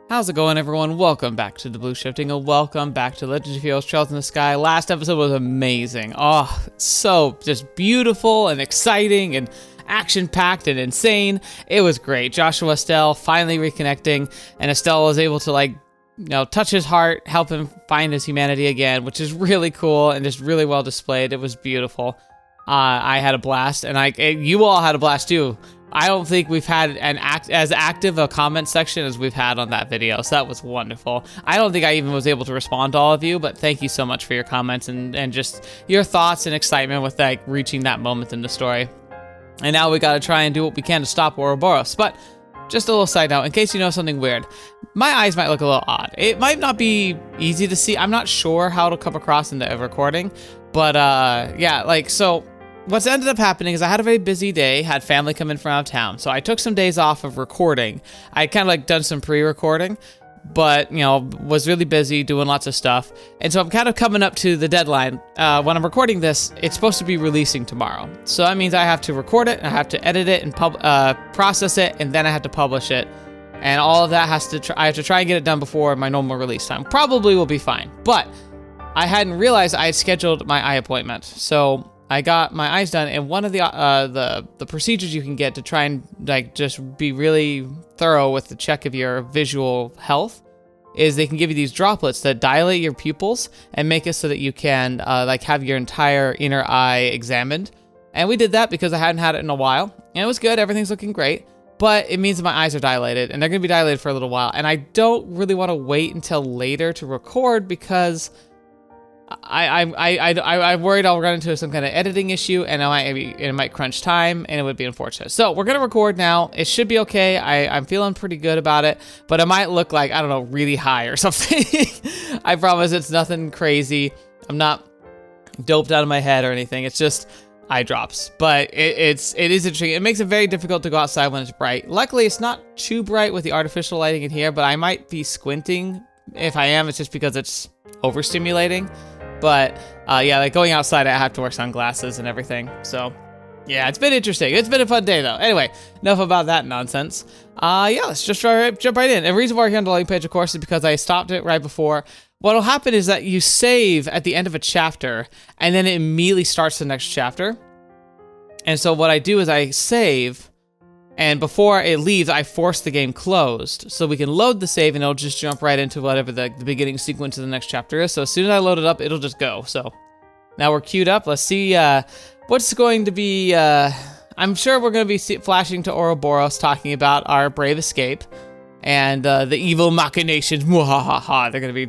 How's it going, everyone? Welcome back to TheBlueShifting, and welcome back to Legend of Heroes Trails in the Sky. Last episode was amazing. Oh, it's so just beautiful and exciting and action-packed and insane. It was great. Joshua Estelle finally reconnecting, and Estelle was able to, touch his heart, help him find his humanity again, which is really cool and just really well displayed. It was beautiful. I had a blast, and you all had a blast too. I don't think we've had as active a comment section as we've had on that video, so that was wonderful. I don't think I even was able to respond to all of you, but thank you so much for your comments and just your thoughts and excitement with reaching that moment in the story. And now we gotta try and do what we can to stop Ouroboros. But just a little side note, in case you know something weird, my eyes might look a little odd. It might not be easy to see. I'm not sure how it'll come across in the recording, but so what's ended up happening is I had a very busy day, had family come in from out of town, so I took some days off of recording. I kind of done some pre-recording, but was really busy doing lots of stuff, and so I'm kind of coming up to the deadline. When I'm recording this, it's supposed to be releasing tomorrow, so that means I have to record it, and I have to edit it and process it, and then I have to publish it, and all of that I have to try and get it done before my normal release time. Probably will be fine, but I hadn't realized I had scheduled my eye appointment, so I got my eyes done, and one of the procedures you can get to try and just be really thorough with the check of your visual health is they can give you these droplets that dilate your pupils and make it so that you can have your entire inner eye examined. And we did that because I hadn't had it in a while, and it was good. Everything's looking great, but it means that my eyes are dilated, and they're going to be dilated for a little while. And I don't really want to wait until later to record because I'm worried I'll run into some kind of editing issue, and it might crunch time, and it would be unfortunate. So we're gonna record now. It should be okay. I'm feeling pretty good about it, but it might look like, I don't know, really high or something. I promise it's nothing crazy. I'm not doped out of my head or anything. It's just eye drops, but it is interesting. It makes it very difficult to go outside when it's bright. Luckily, it's not too bright with the artificial lighting in here, but I might be squinting. If I am, it's just because it's overstimulating. But going outside, I have to wear sunglasses and everything. So yeah, it's been interesting. It's been a fun day though. Anyway, enough about that nonsense. Let's just jump right in. And the reason why we're here on the loading page, of course, is because I stopped it right before. What'll happen is that you save at the end of a chapter, and then it immediately starts the next chapter. And so what I do is I save, and before it leaves, I force the game closed so we can load the save, and it'll just jump right into whatever the beginning sequence of the next chapter is. So as soon as I load it up, it'll just go. So now we're queued up. Let's see what's going to be. I'm sure we're going to be flashing to Ouroboros, talking about our brave escape and the evil machinations. They're going to be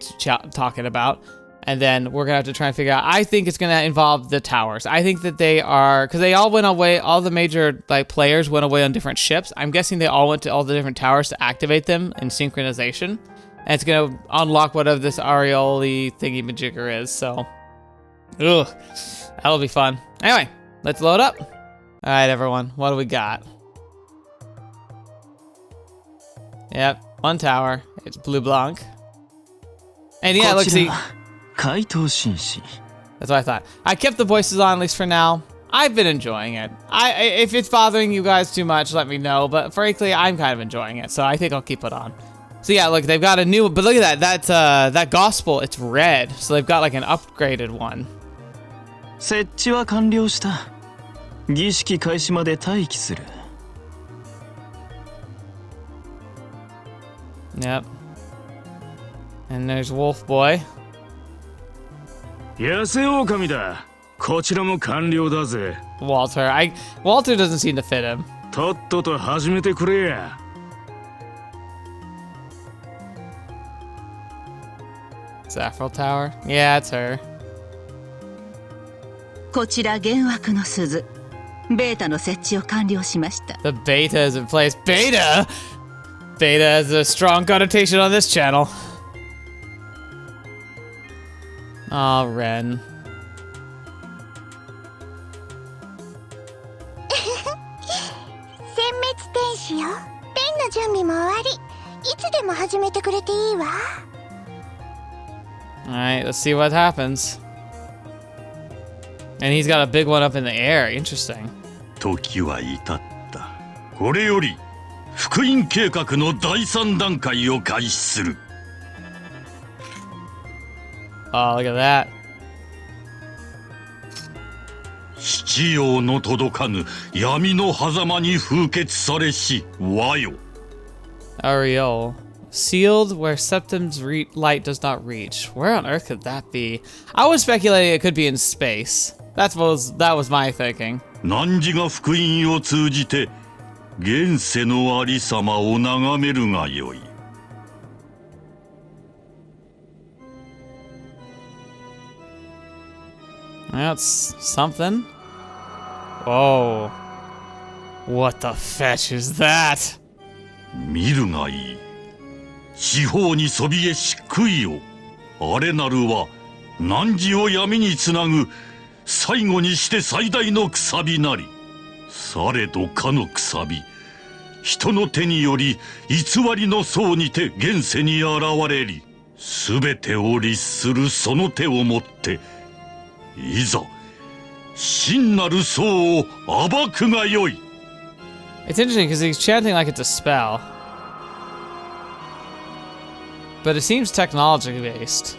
talking about. And then we're going to have to try and figure out, I think it's going to involve the towers. I think that they are, because they all went away, all the major players went away on different ships. I'm guessing they all went to all the different towers to activate them in synchronization. And it's going to unlock whatever this Arseille thingy-majigger is, so. Ugh, that'll be fun. Anyway, let's load up. All right, everyone, what do we got? Yep, one tower. It's Bleublac. And yeah, look, see. That's what I thought. I kept the voices on, at least for now. I've been enjoying it. If it's bothering you guys too much, let me know. But frankly, I'm kind of enjoying it, so I think I'll keep it on. So yeah, look, they've got a new. But look at that. That gospel, it's red. So they've got an upgraded one. 設置は完了した。儀式開始まで待機する。Yep. And there's Wolf Boy. 野生狼だ。こちらも完了だぜ。Walter. Walter doesn't seem to fit him. とっとと始めてくれや。Saffron Tower? Yeah, it's her. こちら幻惑の鈴。ベータの設置を完了しました。The beta is in place. Beta? Beta has a strong connotation on this channel. Oh, Ren. 殲滅天使よ。ペンの準備も終わり。いつでも始めてくれていいわ。Alright, let's see what happens. And he's got a big one up in the air. Interesting. 時は至った。これより福音計画の第3段階を開始する。 Oh, look at that. 七葉の届かぬ闇の狭間に風穴されし和よ。 Ariel. Sealed where Septim's light does not reach. Where on earth could that be? I was speculating it could be in space. That was my thinking. 汝が福音を通じて現世のありさまを眺めるがよい。 That's something. Whoa. What the fetch is that? 見るがいい。四方にそびえし杭よ。あれなるは汝を闇につなぐ最後にして最大のくさびなり。されどかのくさび、人の手により偽りの層にて現世に現れり、すべてを律するその手をもっていざ真なる層を暴くがよい。 It's interesting because he's chanting like it's a spell. But it seems technology based.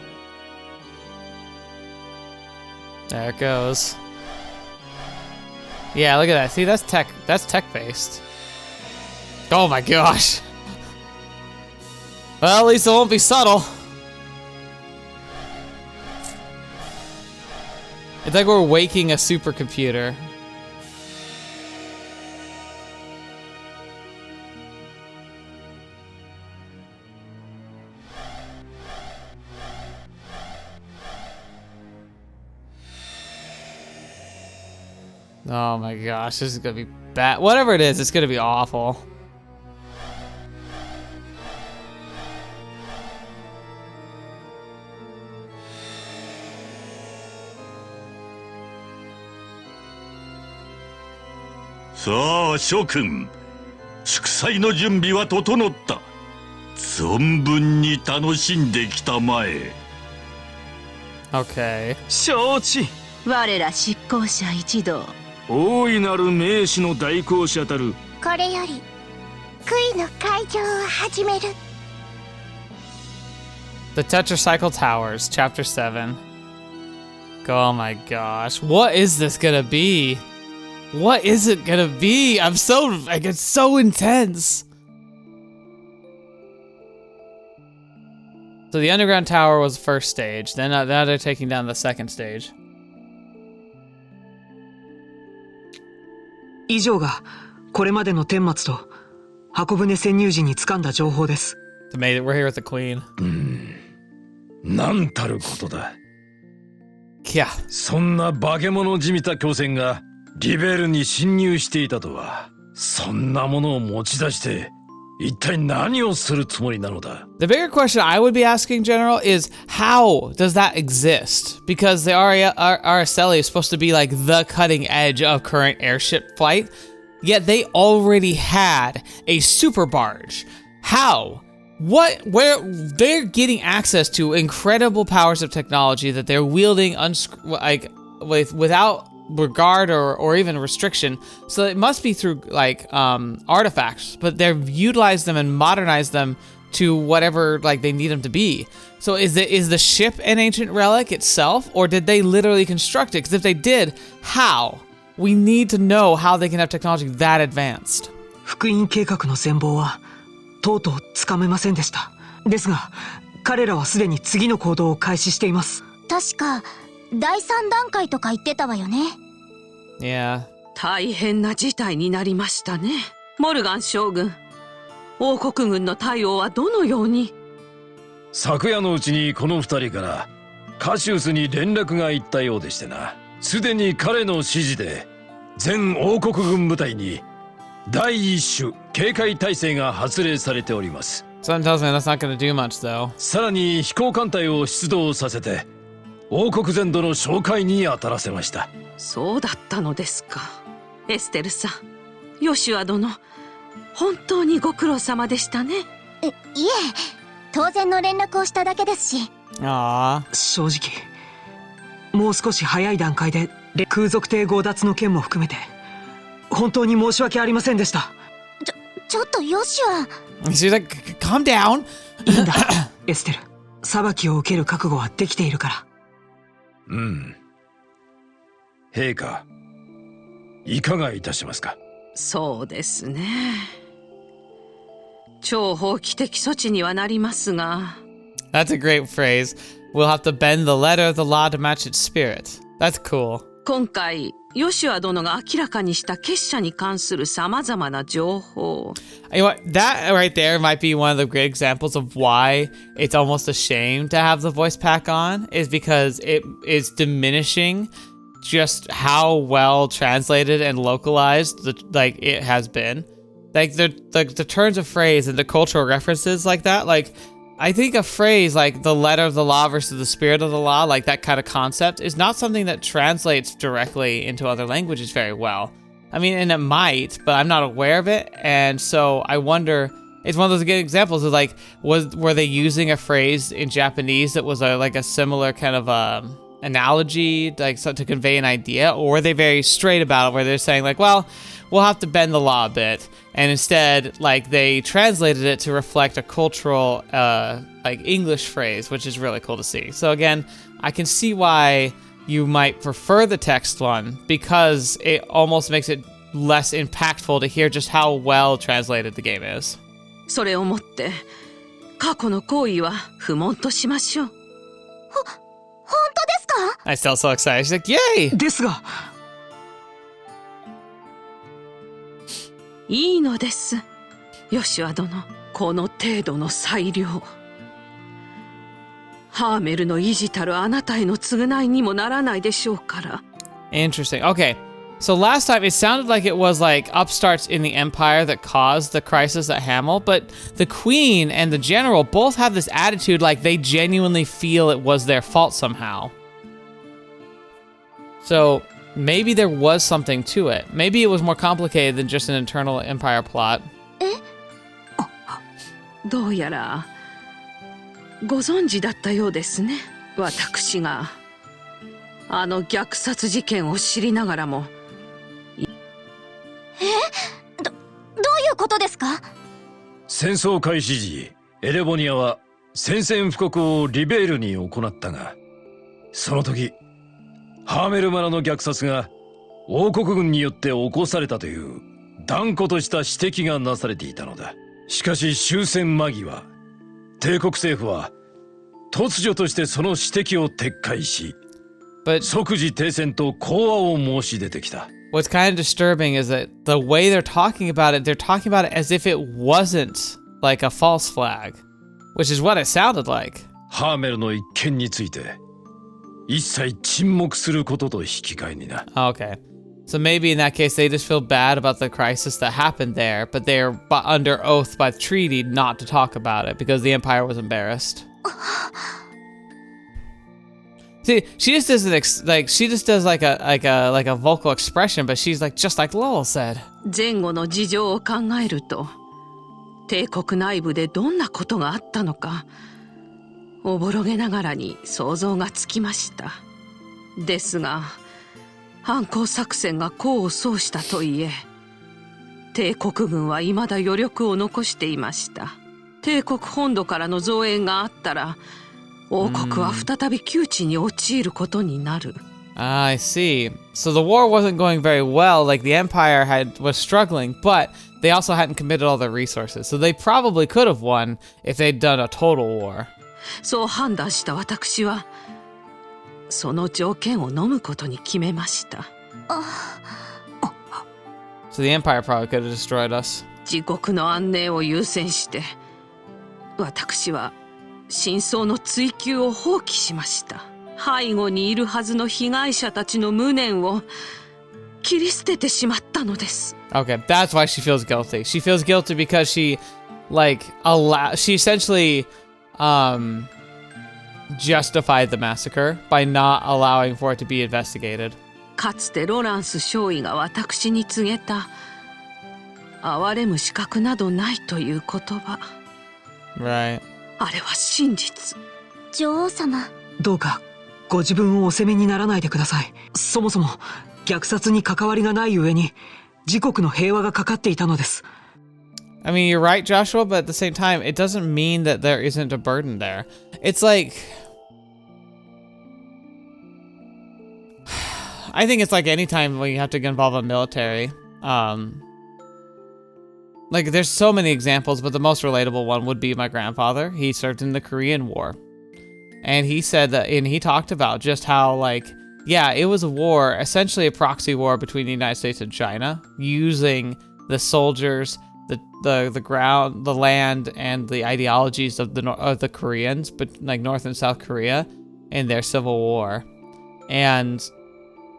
There it goes. Yeah, look at that. See, that's tech based. Oh my gosh. Well, at least it won't be subtle. It's like we're waking a supercomputer. Oh my gosh, this is gonna be bad. Whatever it is, it's gonna be awful. Sa, 諸君、祝祭の準備は整った。存分に楽しんできたまえ。 Okay. 承知。我ら執行者一同、大いなる名士の代行者たる。これより杭の開錠を始める。 The Tetracycle Towers, Chapter 7. Oh my gosh. What is this gonna be? What is it gonna be? I'm so, like, it's so intense. So the underground tower was the first stage. Then now they're taking down the second stage. 以上がこれまでの顛末と箱舟潜入時に掴んだ情報です。 We're here with the Queen. なんたることだ。 Yeah. そんな化け物じみた巨船がリベルに侵入していたとは、そんなものを持ち出して一体何をするつもりなのだ。 The bigger question I would be asking, General, is how does that exist? Because the Arseille is supposed to be like the cutting edge of current airship flight, yet they already had a super barge. How? What? Where? They're getting access to incredible powers of technology that they're wielding without regard or even restriction. So it must be through like artifacts, but they've utilized them and modernized them to whatever like they need them to be. So is the ship an ancient relic itself, or did they literally construct it? Because if they did, how? We need to know how they can have technology that advanced. 福音計画の全貌はとうとうつかめませんでした。ですが彼らはすでに次の行動を開始しています。確か第3段階とか言ってたわよね。Yeah. 大変な事態になりましたね。モルガン将軍、王国軍の対応はどのように？昨夜のうちにこの二人からカシウスに連絡が行ったようでしてな。すでに彼の指示で全王国軍部隊に第一種警戒態勢が発令されております。Something tells me that's not going to do much, though. さらに飛行艦隊を出動させて王国全土の紹介に当たらせました。そうだったのですか。エステルさん、ヨシュア殿、本当にご苦労様でしたね。いえ、当然の連絡をしただけですし。ああ。正直もう少し早い段階で空賊艇強奪の件も含めて本当に申し訳ありませんでした。ちょっとヨシュア。 She's like, calm down. いいんだエステル、裁きを受ける覚悟はできているから。うん。陛下、いかがいたしますか。そうですね。超法規的措置にはなりますが。That's a great phrase. We'll have to bend the letter of the law to match its spirit. That's cool. 今回、ヨシュア殿が明らかにした結社に関する様々な情報。You know what? That right there might be one of the great examples of why it's almost a shame to have the voice pack on, is because it is diminishing just how well translated and localized like it has been. Like the turns of phrase and the cultural references like that, like I think a phrase like the letter of the law versus the spirit of the law, like that kind of concept, is not something that translates directly into other languages very well. I mean, and it might, but I'm not aware of it. And so I wonder, it's one of those good examples of like, were they using a phrase in Japanese that was like a similar kind of analogy, like so to convey an idea, or were they very straight about it, where they're saying like, well, we'll have to bend the law a bit, and instead like they translated it to reflect a cultural like English phrase, which is really cool to see. So again, I can see why you might prefer the text one, because it almost makes it less impactful to hear just how well translated the game is. それをもって過去の行為は不問としましょう。本当ですか？ I'm still so excited. She's like, yay! ですが、いいのです。ヨシュア殿、この程度の裁量。ハーメルの維持たるあなたへの償いにもならないでしょうから。Interesting. Okay. So last time it sounded like it was like upstarts in the Empire that caused the crisis at Hamel, but the Queen and the General both have this attitude like they genuinely feel it was their fault somehow. So maybe there was something to it. Maybe it was more complicated than just an internal Empire plot. どうやらご存知だったようですね。私があの虐殺事件を知りながらも。どういうことですか？戦争開始時、エレボニアは宣戦布告をリベールに行ったが、その時ハーメル村の虐殺が王国軍によって起こされたという断固とした指摘がなされていたのだ。しかし終戦間際、帝国政府は突如としてその指摘を撤回し、即時停戦と講和を申し出てきた。What's kind of disturbing is that the way they're talking about it as if it wasn't like a false flag, which is what it sounded like. ハーメルの一件について一切沈黙することと引き換えにな。Okay. So maybe in that case they just feel bad about the crisis that happened there, but they're under oath by treaty not to talk about it because the Empire was embarrassed. See, she just doesn't she just does like a vocal expression, but she's like just like Lowell said. 前後の事情を考えると、帝国内部でどんなことがあったのか、おぼろげながらに想像がつきました。ですが、反攻作戦が功を奏したといえ、帝国軍は未だ余力を残していました。帝国本土からの増援があったら、王国は再び窮地に陥ることになる。I see. So the war wasn't going very well, like the Empire was struggling, but they also hadn't committed all their resources. So they probably could have won if they'd done a total war. そう判断した私は、その条件を飲むことに決めました。So the Empire probably could have destroyed us. 自国の安寧を優先して、私は真相の追求を放棄しました。背後にいるはずの被害者たちの無念を切り捨ててしまったのです。Okay, that's why she feels guilty. She feels guilty because she essentially justified the massacre by not allowing for it to be investigated. かつてロランス少尉が私に告げた哀れむ資格などないという言葉。Right. あれは真実。女王様。どうかご自分をお責めにならないでください。そもそも虐殺に関わりがない上に自国の平和がかかっていたのです。I mean, you're right, Joshua, but at the same time, it doesn't mean that there isn't a burden there. It's like, I think it's like any time when you have to get involved in military. Like, there's so many examples, but the most relatable one would be my grandfather. He served in the Korean War. And he said that, and he talked about just how, like, yeah, it was a war, essentially a proxy war between the United States and China, using the soldiers, the ground, the land, and the ideologies of the Koreans, but like North and South Korea, in their civil war. And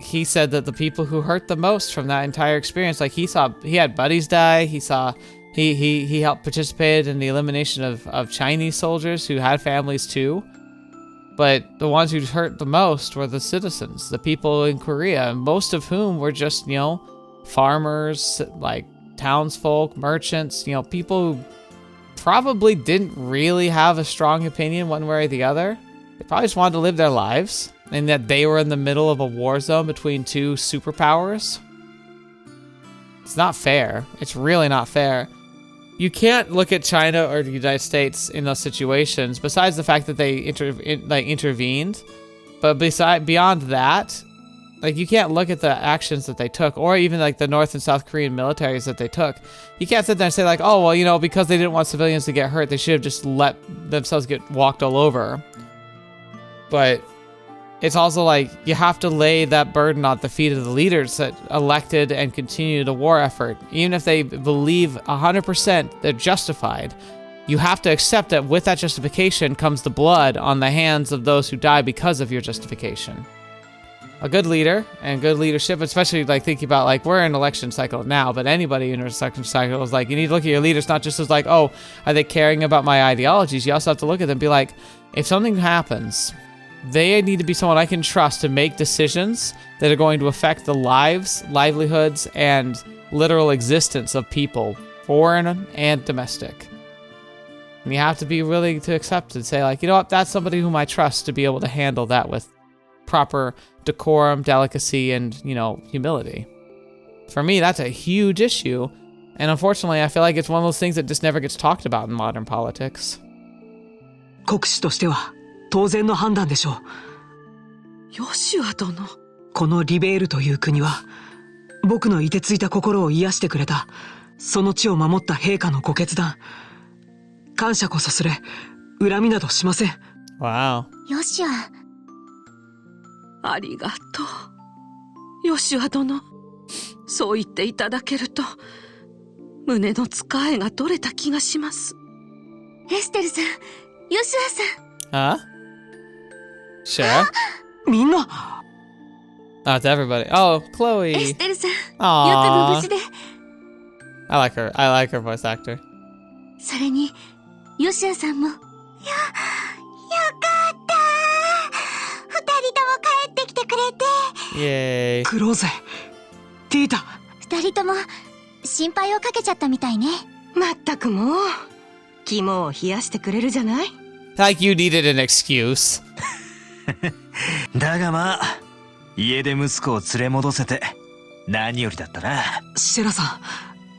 he said that the people who hurt the most from that entire experience, like he had buddies die. He helped participate in the elimination of Chinese soldiers who had families too. But the ones who hurt the most were the citizens, the people in Korea, most of whom were just, you know, farmers, like townsfolk, merchants, you know, people who probably didn't really have a strong opinion one way or the other. They probably just wanted to live their lives, and that they were in the middle of a war zone between two superpowers. It's not fair. It's really not fair. You can't look at China or the United States in those situations, besides the fact that they intervened. But beyond that, like, you can't look at the actions that they took, or even like the North and South Korean militaries that they took. You can't sit there and say like, oh, well, you know, because they didn't want civilians to get hurt, they should have just let themselves get walked all over. But it's also like, you have to lay that burden on the feet of the leaders that elected and continue the war effort. Even if they believe 100% they're justified, you have to accept that with that justification comes the blood on the hands of those who die because of your justification. A good leader and good leadership, especially like thinking about, like, we're in an election cycle now, but anybody in an election cycle is like, you need to look at your leaders not just as like, oh, are they caring about my ideologies? You also have to look at them and be like, if something happens, they need to be someone I can trust to make decisions that are going to affect the lives, livelihoods, and literal existence of people, foreign and domestic. And you have to be willing to accept and say, like, you know what, that's somebody whom I trust to be able to handle that with proper decorum, delicacy, and, you know, humility. For me, that's a huge issue. And unfortunately, I feel like it's one of those things that just never gets talked about in modern politics. 国士としては当然の判断でしょう。ヨシュア殿。このリベールという国は僕の凍てついた心を癒してくれた、その地を守った陛下のご決断。感謝こそすれ、恨みなどしません。Wow. ヨシュア。ありがとう。ヨシュア殿。そう言っていただけると、胸のつかえが取れた気がします。エステルさん、ヨシュアさん。Huh? Sure. みんな。Oh, it's everybody. Oh, Chloe. エステルさん、よくご Aww. 無事で。I like her. I like her voice actor. それに、ヨシュアさんも。よかった。二人とも帰ってきてくれて。Yay. クローゼ、ティータ。二人とも心配をかけちゃったみたいね。まったくもう、肝を冷やしてくれるじゃない。Like you needed an excuse. だがまあ、家で息子を連れ戻せて何よりだったな。シェラさ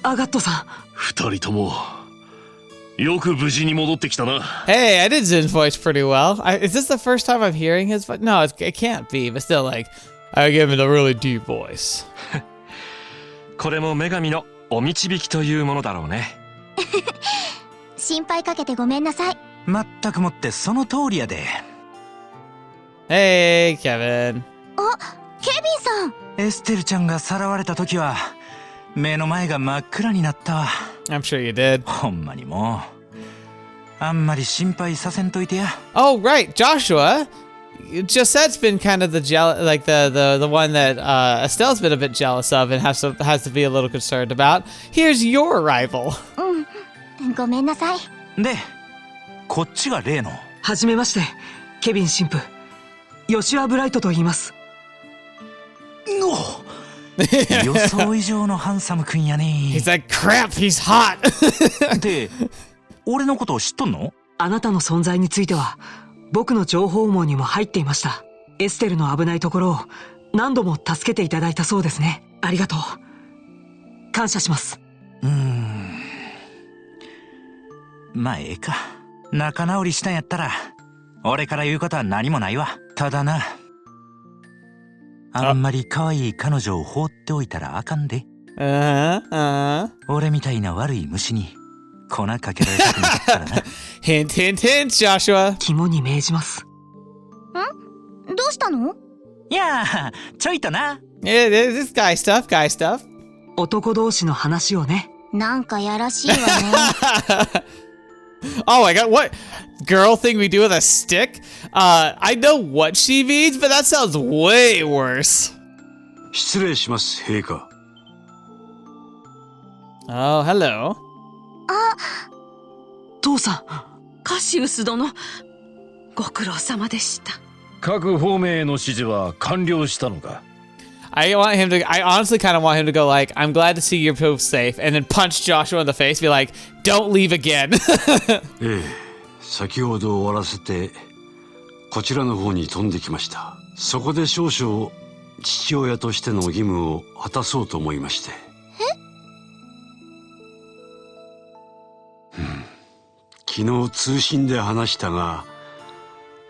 ん、アガットさん。二人ともよく無事に戻ってきたな。 Hey, I did Zin's voice pretty well. Is this the first time I'm hearing his voice? No, it can't be, but still, like, I give him a really deep voice. これも女神のお導きというものだろうね。心配かけてごめんなさい。まったくもってその通りやで。Hey, Kevin. あ、ケビンさん。エステルちゃんがさらわれた時は目の前が真っ暗になったわ。 I'm sure you did. ほんまにもうあんまり心配させんといてや。 Oh, right, Joshua. Josette's been kind of the the one that Estelle's been a bit jealous of and has to be a little concerned about. Here's your rival. うん、ごめんなさい。で、こっちが例の。はじめまして、ケビン神父。ヨシュア・ブライトと言います。予想以上のハンサムくんやね。He's like, crap, he's hot. で、俺のことを知っとんの？あなたの存在については僕の情報網にも入っていました。エステルの危ないところを何度も助けていただいたそうですね。ありがとう。感謝します。まあええか。仲直りしたんやったら、俺から言うことは何もないわ。ただな、あんまり可愛い彼女を放っておいたらあかんで。俺みたいな悪い虫に粉かけられたくなかったらな。Hint, hint, hint, Joshua. 肝に銘じます。どうしたの？いやあ、ちょいとな。Yeah, this is guy stuff, guy stuff. 男同士の話をね。なんかやらしいわね。Oh my god, what? Girl thing we do with a stick? I know what she means, but that sounds way worse. 失礼します、陛下。Oh, hello. 父さん。カシウス殿、ご苦労様でした。各方面への指示は完了したのか。I honestly kind of want him to go like, I'm glad to see you're both safe, and then punch Joshua in the face, be like, don't leave again. ええ、先ほど終わらせて、こちらの方に飛んできました。そこで少々、父親としての義務を果たそうと思いまして。昨日通信で話したが、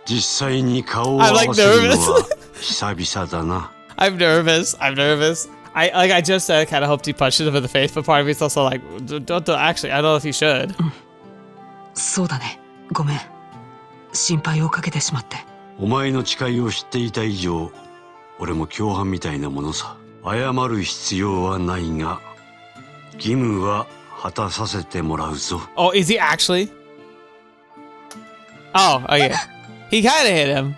実際に顔を合わせるのは久々だな。I'm nervous. I just kind of hoped he punched him in the face, but part of me is also like, don't actually, I don't know if he should. そうだね。ごめん。心配をかけてしまって。お前の誓いを知っていた以上、俺も共犯みたいなものさ。謝る必要はないが、義務は果たさせてもらうぞ。Oh, is he actually? Oh, okay. He kind of hit him.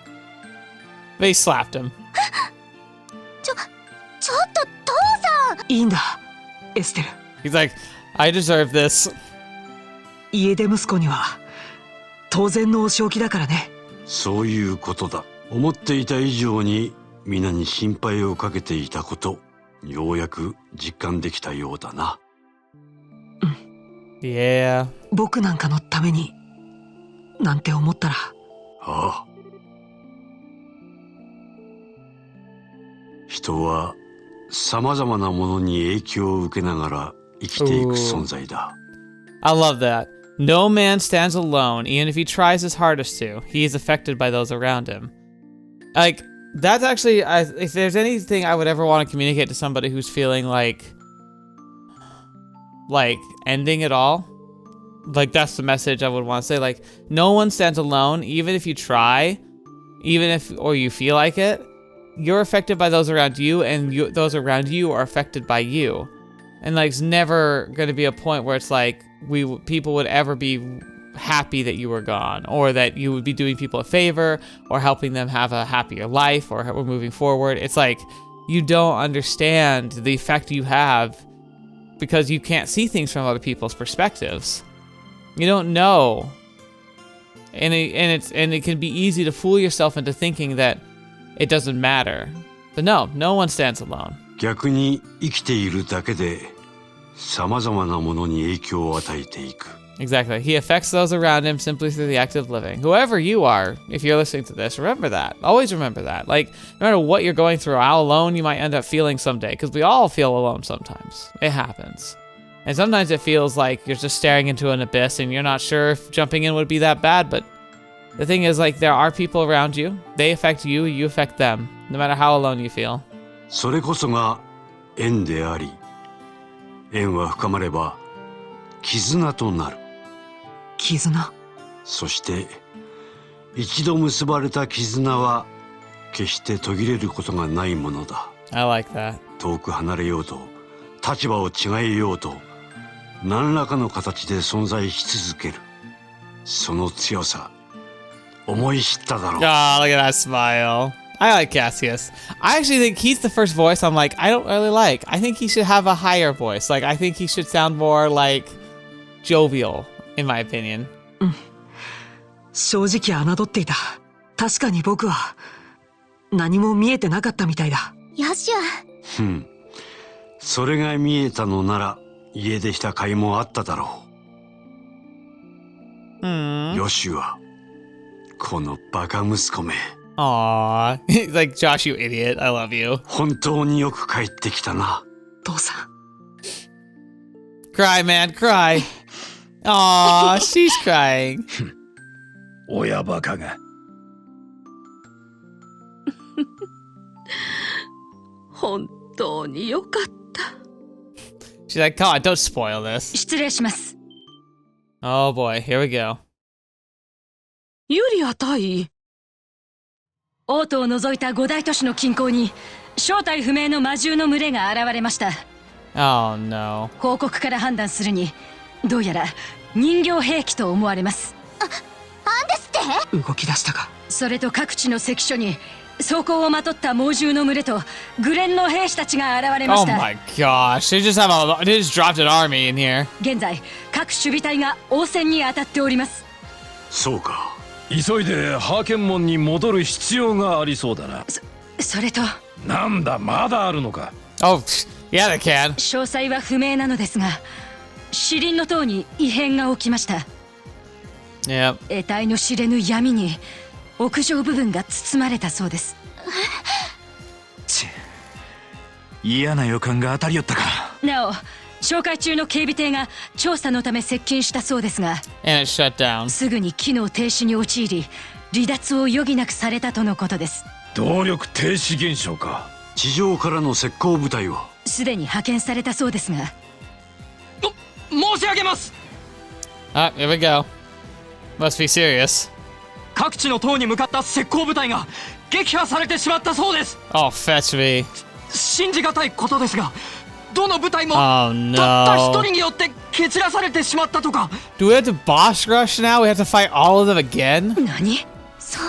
But he slapped him. ちょっと父さん。いいんだ、エステル。He's like, I deserve this. 家出息子には当然のお仕置きだからね。そういうことだ。思っていた以上に皆に心配をかけていたこと、ようやく実感できたようだな。Yeah. 僕なんかのためになんて思ったら。ああ。人は様々なものに影響を受けながら生きていく存在だ。I love that. No man stands alone, even if he tries his hardest to. He is affected by those around him. Like, that's actually, if there's anything I would ever want to communicate to somebody who's feeling like ending it all, like that's the message I would want to say. Like, no one stands alone, even if you try, or you feel like it. You're affected by those around you, and those around you are affected by you. And like, it's never going to be a point where it's like people would ever be happy that you were gone, or that you would be doing people a favor, or helping them have a happier life, or moving forward. It's like you don't understand the effect you have because you can't see things from other people's perspectives. You don't know, and it can be easy to fool yourself into thinking that it doesn't matter. But no one stands alone. 逆に生きているだけで様々なものに影響を与えていく。Exactly. He affects those around him simply through the act of living. Whoever you are, if you're listening to this, remember that. Always remember that. Like, no matter what you're going through, how alone you might end up feeling someday, because we all feel alone sometimes. It happens. And sometimes it feels like you're just staring into an abyss and you're not sure if jumping in would be that bad, but the thing is, like, there are people around you. They affect you, you affect them, no matter how alone you feel. それこそが縁であり、縁は深まれば絆となる。絆。そして一度結ばれた絆は決して途切れることがないものだ。I like that. 遠く離れようと、立場を違えようと、何らかの形で存在し続ける。その強さ、思い知っただろう。Oh, look at that smile. I like Cassius. I actually think he's the first voice I'm like, I don't really like. I think he should have a higher voice. Like, I think he should sound more like jovial, in my opinion. 正直侮っていた。確かに僕は何も見えてなかったみたいだ。よしゅ。それが見えたのなら家出した甲斐もあっただろう。ヨシュはこのバカ息子め。Aww. He's like, Josh, you idiot. I love you. 本当によく帰ってきたな。父さん。Cry, man, cry. Aw, she's crying. 親バカが。本当によかった。She's like, come on, don't spoil this. 失礼します。 Oh boy, here we go. ユリア大。王都を除いた5大都市の近郊に正体不明の魔獣の群れが現れました。 Oh no. 報告から判断するにどうやら人形兵器と思われます。アンデスって動き出したか。それと各地の関所に装甲をまとった猛獣の群れとグレンの兵士たちが現れま Oh した。 my gosh, they just dropped an army in here. 現在各守備隊が応戦に当たっております。そうか。急いでハーケン門に戻る必要がありそうだな。それとなんだ、まだあるのか。Oh, yeah, they can. 詳細は不明なのですが、死輪の塔に異変が起きました。 Yep. 得体の知れぬ闇に屋上部分が包まれたそうです。嫌な予感が当たりよったか。なお紹介中の警備艇が調査のため接近したそうですが、 And it shut down. すぐに機能停止に陥り離脱を余儀なくされたとのことです。動力停止現象か。地上からの石膏部隊はすでに派遣されたそうですが。申し上げます。 Ah, here we go. Must be serious. 各地の塔に向かった石膏部隊が撃破されてしまったそうです。 Oh, fetch me. 信じがたいことですが、どの部隊も Oh no. たった一人によって蹴散らされてしまったとか。 Do we have to boss rush now? We have to fight all of them again? 何？そ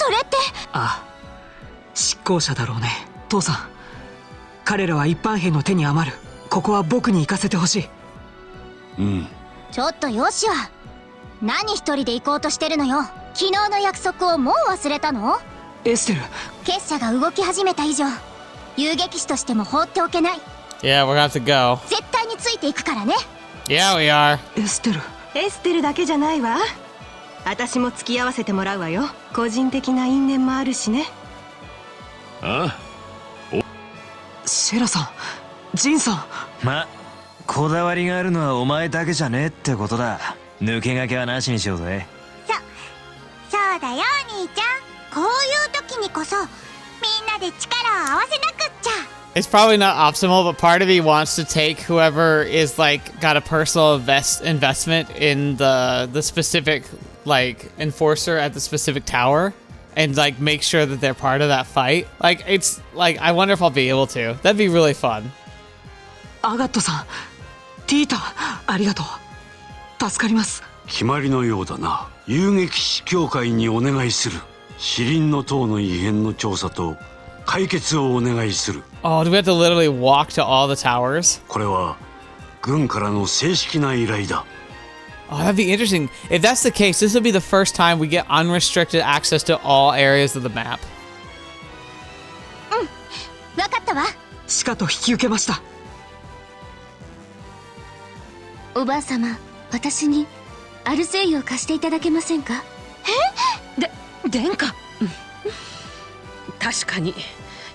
れってああ、執行者だろうね。父さん、彼らは一般兵の手に余る。ここは僕に行かせてほしい。ちょっとよしは何一人で行こうとしてるのよ。昨日の約束をもう忘れたの？エステル、結社が動き始めた以上遊撃士としても放っておけない。 Yeah, we're gonna have to go. 絶対についていくからね。 Yeah, we are. エステル。エステルだけじゃないわ。私も付き合わせてもらうわよ。個人的な因縁もあるしね。あシェラさん、ジンさん。ま、こだわりがあるのはお前だけじゃねえってことだ。抜け駆けはなしにしようぜ。そうだよ兄ちゃん。こういう時にこそみんなで力を合わせなくっちゃ。 It's probably not optimal, but part of me wants to take whoever is like got a personal investment in the specific like enforcer at the specific tower and like make sure that they're part of that fight. Like it's like I wonder if I'll be able to. That'd be really fun. アガットさん、ティータ、ありがとう。助かります。決まりのようだな。遊撃士協会にお願いする。死輪の塔の異変の調査と解決をお願いする。 Oh, do we have to literally walk to all the towers? これは軍からの正式な依頼だ。 Oh, that'd be interesting. If that's the case, this would be the first time we get unrestricted access to all areas of the map. わかったわ。しかと引き受けました。おばあ様、私にアルセイユを貸していただけませんか？殿下。確かに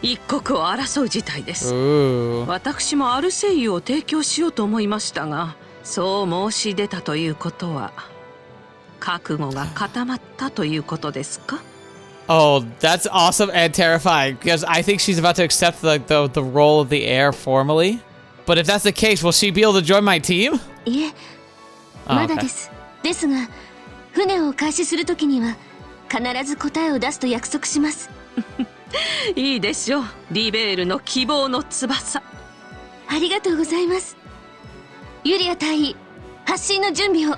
一国を争う事態です。 Ooh. 私もアルセイユを提供しようと思いましたが、そう申し出たということは覚悟が固まったということですか？ Oh, that's awesome and terrifying because I think she's about to accept the role of the heir formally. But if that's the case, will she be able to join my team? いえ、まだです。ですが、船を開始するときには必ず答えを出すと約束します。いいでしょう。リベールの希望の翼。ありがとうございます。ユリア大尉、発進の準備を。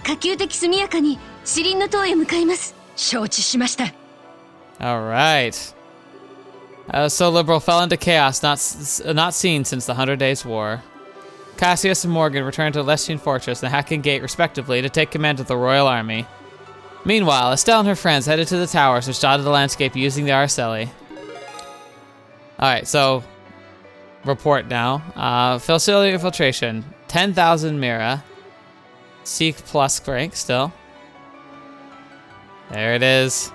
可及的速やかに死輪の塔へ向かいます。承知しました。All right. So Liberl fell into chaos, not seen since the 100 Days' War. Cassius and Morgan returned to Lestian Fortress and Hacken Gate, respectively, to take command of the Royal Army. Meanwhile, Estelle and her friends headed to the towers which dotted the landscape using the Arseille. Alright, so report now. Facility infiltration. 10,000 Mira. Seek plus rank still. There it is.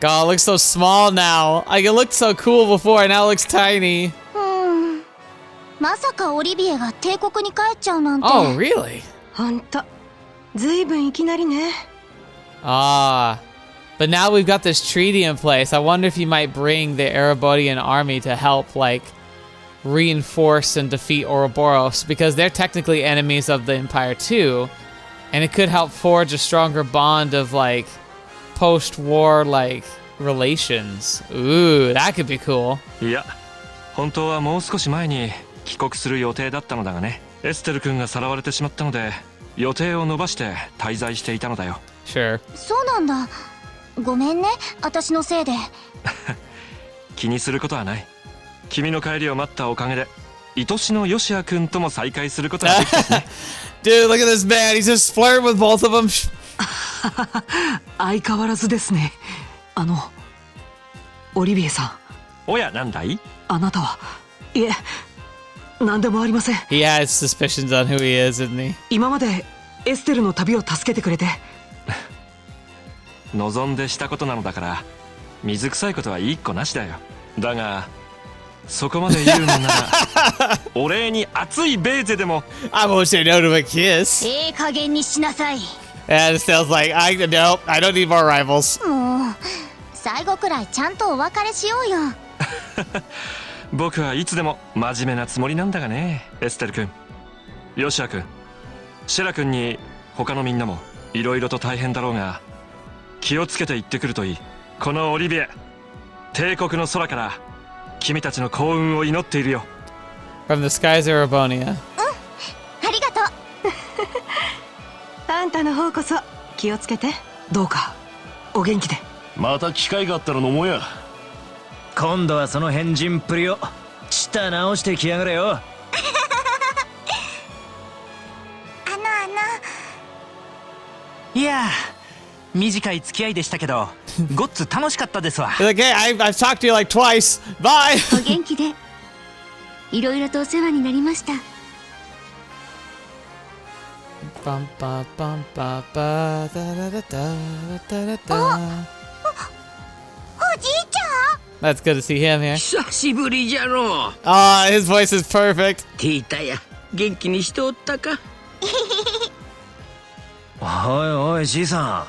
God, it looks so small now. Like it looked so cool before, and now it looks tiny. まさかオリビエが帝国に帰っちゃうなんて。Oh, really? ほんとずいぶんいきなりね。Ah. But now we've got this treaty in place. I wonder if you might bring the Erebodian army to help, like, reinforce and defeat Ouroboros, because they're technically enemies of the Empire too, and it could help forge a stronger bond of, like, post-war, like, relations. Ooh, that could be cool. いや、本当はもう少し前に帰国する予定だったのだがね。エステル君がさらわれてしまったので、予定を延ばして滞在していたのだよ。Sure. そうなんだ。ごめんね、私のせいで。気にすることはない。君の帰りを待ったおかげで、愛しのヨシア君とも再会することができたしね。Dude, look at this man. He's just flirting with both of them. 相変わらずですね。オリビエさん。おや、なんだい？あなたは、いえ、なんでもありません。He has suspicions on who he is, isn't he? 今までエステルの旅を助けてくれて。望んでしたことなのだから、水臭いことは一個なしだよ。だが、そこまで言うのなら、お礼に熱いベーゼでも。I won't say no to a kiss. 加減にしなさい。And Estelle's like, no, I don't need more rivals. もう、最後くらいちゃんとお別れしようよ。僕はいつでも真面目なつもりなんだがね、エステル君、ヨシア君、シェラ君に他のみんなもいろいろと大変だろうが、気をつけて行ってくるといい。このオリビエ、帝国の空から君たちの幸運を祈っているよ。From the skies of Erebonia. ありがとう。あんたの方こそ気をつけて。どうかお元気で。また機会があったら飲もうや。今度はその変人っぷりを舌直してきやがれよ。いや短い付き合いでしたけどごっつ楽しかったですわ。He's like, hey, I've talked to you like twice. Bye. お元気で。いろいろとお世話になりました。Bum, ba, bum, ba, ba, da, da, da, da, da, da, da. おじいちゃん。 That's good to see him here. 久しぶりじゃのう。Ah, his voice is perfect. ティータや元気にしておったか。おいおいじいさ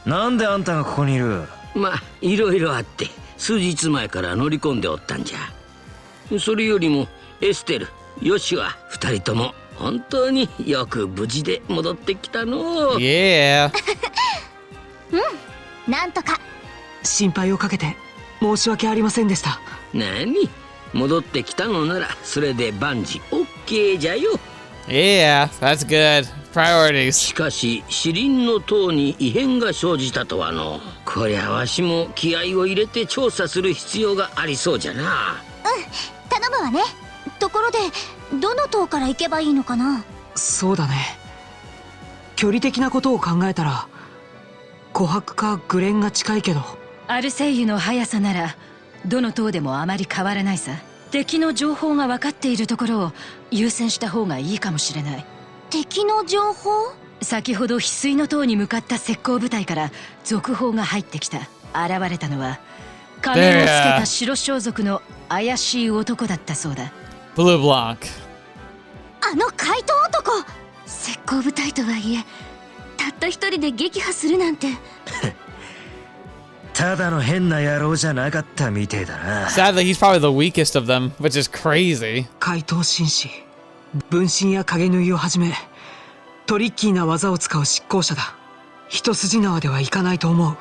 ん、なんであんたがここにいる？まあいろいろあって数日前から乗り込んでおったんじゃ。それよりもエステル、ヨシは二人とも本当によく無事で戻ってきたの。Yeah. なんとか。心配をかけて申し訳ありませんでした。何？戻ってきたのならそれで万事オッケーじゃよ。Yeah, that's good. Priorities. しかしシリンの塔に異変が生じたとはの。こりゃわしも気合を入れて調査する必要がありそうじゃな。頼むわね。ところで、どの塔から行けばいいのかな？そうだね。距離的なことを考えたら琥珀かグレンが近いけど。アルセイユの速さならどの塔でもあまり変わらないさ。敵の情報が分かっているところを優先した方がいいかもしれない。敵の情報？先ほど翡翠の塔に向かった石膏部隊から続報が入ってきた。現れたのは仮面をつけた白装束の怪しい男だったそうだ。Bleublac. あの怪盗男。石膏部隊とはいえ、たった一人で撃破するなんて。ただの変な野郎じゃなかったみてえだな。 Sadly, he's probably the weakest of them, which is crazy. 怪盗紳士、分身や影縫いをはじめトリッキーな技を使う執行者だ。一筋縄ではいかないと思う。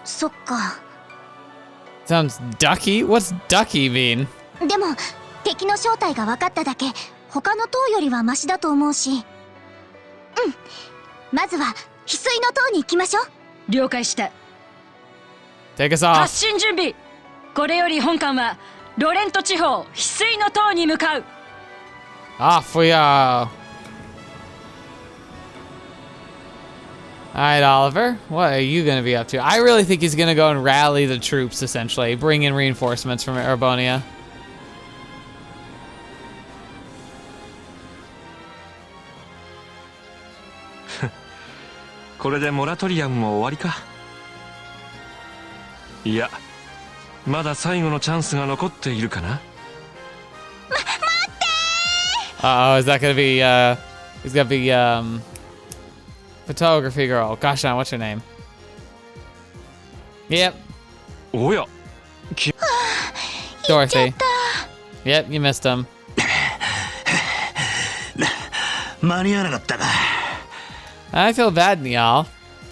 そっか。 Sounds ducky? What's ducky mean? でも敵の正体が分かっただけ他の塔よりはマシだと思うし。まずは翡翠の塔に行きましょう。了解した。 Take us 発 off. 進準備。これより本艦はロレント地方翡翠の塔に向かう。 Off we go. Alright, Oliver. What are you going to be up to? I really think he's going to go and rally the troops, essentially. Bring in reinforcements from Erebonia. これでモラトリアムも終わりか。いや、まだ最後のチャンスが残っているかな。Uh-oh, is that going to be, he's going to be, Photography girl. Gosh darn, what's her name? Yep. Oh yeah. Dorothy. Yep, you missed him. 間に合わなかったか。 I feel bad, y'all.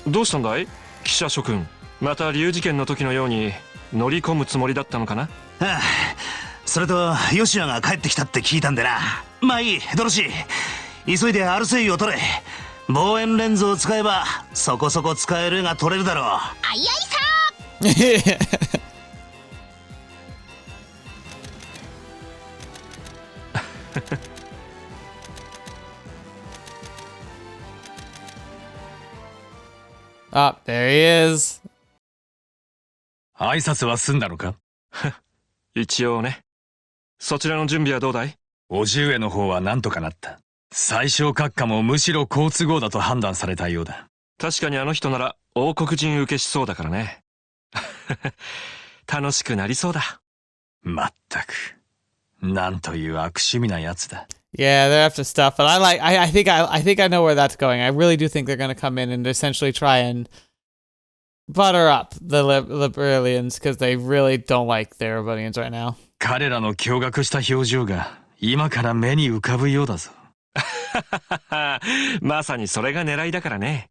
どうしたんだい記者諸君。また竜事件の時のように乗り込むつもりだったのかな。ああ、それとヨシアが帰ってきたって聞いたんでな。まあいい、ドロシー、急いでアルセイを取れ。望遠レンズを使えばそこそこ使える絵が撮れるだろう。あいあいさOh, there he is. 挨拶は済んだのか一応ね。そちらの準備はどうだい？おじ上の方は何とかなった。最小閣下もむしろ好都合だと判断されたようだ。確かにあの人なら王国人受けしそうだからね。楽しくなりそうだ。まったく。なんという悪趣味なやつだ。Yeah, they're after stuff, but I think I know where that's going. I really do think they're going to come in and essentially try and butter up the Liberalians because they really don't like the Erebonians right now. 彼らの驚愕した表情が今から目に浮かぶようだぞ。まさにそれが狙いだからね。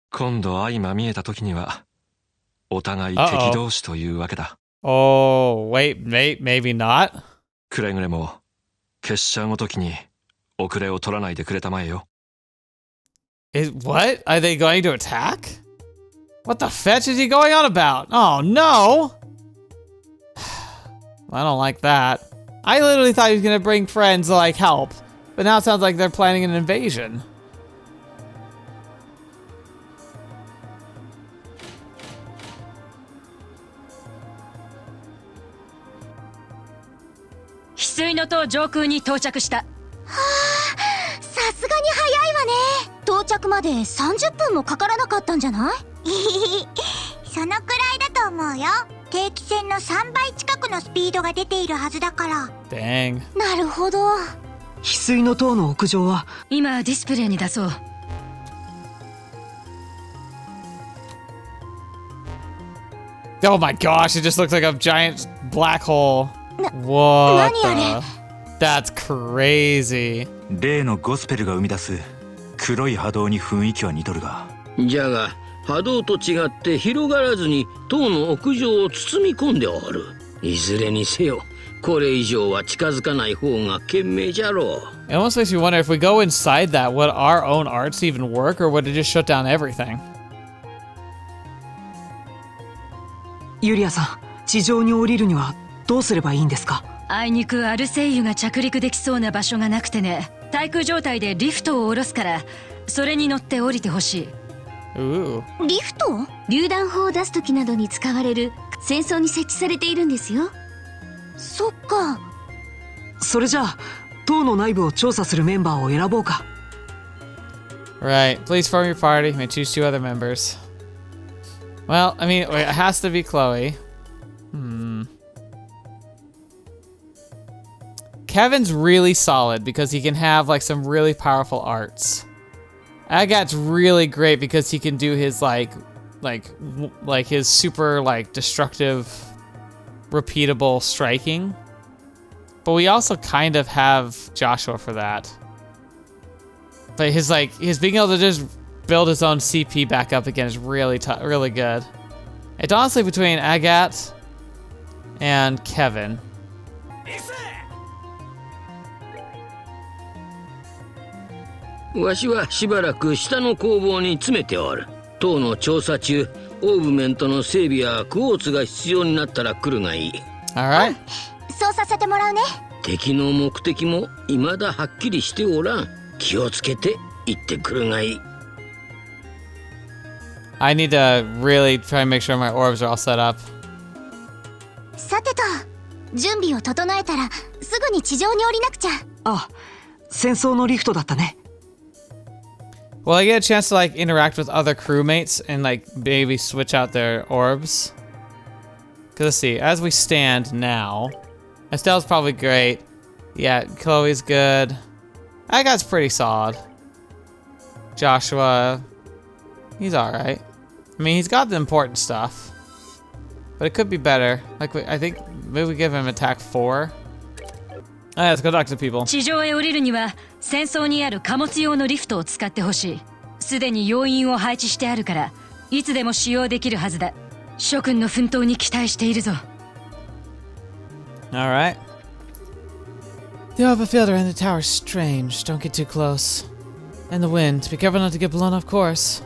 今度相まみえた時にはお互い敵同士というわけだ。Oh, wait, maybe not? くれぐれも決勝の時に遅れを取らないでくれたまえよ。What? Are they going to attack? What the fetch is he going on about? Oh no! I don't like that. I literally thought he was gonna bring friends to like help, but now it sounds like they're planning an invasion. Hisui no塔上空に到着した。さすがに早いわね。到着まで30分もかからなかったんじゃない？そのくらいだと思うよ。定期船の3倍近くのスピードが出ているはずだから。Dang. なるほど。翡翠の塔の屋上は今ディスプレイに出そう。Oh my gosh, it just looks like a giant black hole. What the? That's crazy. 例のゴスペルが生み出す黒い波動に雰囲気は似とるが。じゃが波動と違って広がらずに塔の屋上を包み込んでおる。いずれにせよこれ以上は近づかない方が賢明じゃろう。It almost makes me wonder if we go inside that, would our own arts even work, or would it just shut down everything? ユリアさん、地上に降りるにはどうすればいいんですか？あいにくアルセイユが着陸できそうな場所がなくてね。対空状態でリフトを下ろすからそれに乗って降りてほしい。リフト？榴弾砲を出す時などに使われる戦争に設置されているんですよ。そっか。それじゃあ塔の内部を調査するメンバーを選ぼうか。 Right, please form your party. You may choose 2 other members. Well, I mean, it has to be Chloe. Kevin's really solid because he can have like some really powerful arts. Agat's really great because he can do his like his super like destructive, repeatable striking. But we also kind of have Joshua for that. But his being able to just build his own CP back up again is really really good. It's honestly between Agat and Kevin. わしはしばらく下の工房に詰めておる。塔の調査中、オーブメントの整備やクォーツが必要になったら来るがいい。Alright. そうさせてもらうね。敵の目的も未だはっきりしておらん。気をつけて行ってくるがいい。I need to really try and make sure my orbs are all set up. さてと、準備を整えたらすぐに地上に降りなくちゃ。あ、戦争のリフトだったね。Will I get a chance to like interact with other crewmates and like maybe switch out their orbs? Cause let's see, as we stand now, Estelle's probably great. Yeah, Chloe's good. Agat's pretty solid. Joshua, he's alright. I mean, he's got the important stuff. But it could be better. Like, I think maybe we give him attack 4. Alright, let's go talk to people. 地上へ降りるには戦争にある貨物用のリフトを使ってほしい。すでに要員を配置してあるから、いつでも使用できるはずだ。諸君の奮闘に期待しているぞ。Alright. The Orba field around the tower is strange. Don't get too close. And the wind. Be careful not to get blown off course.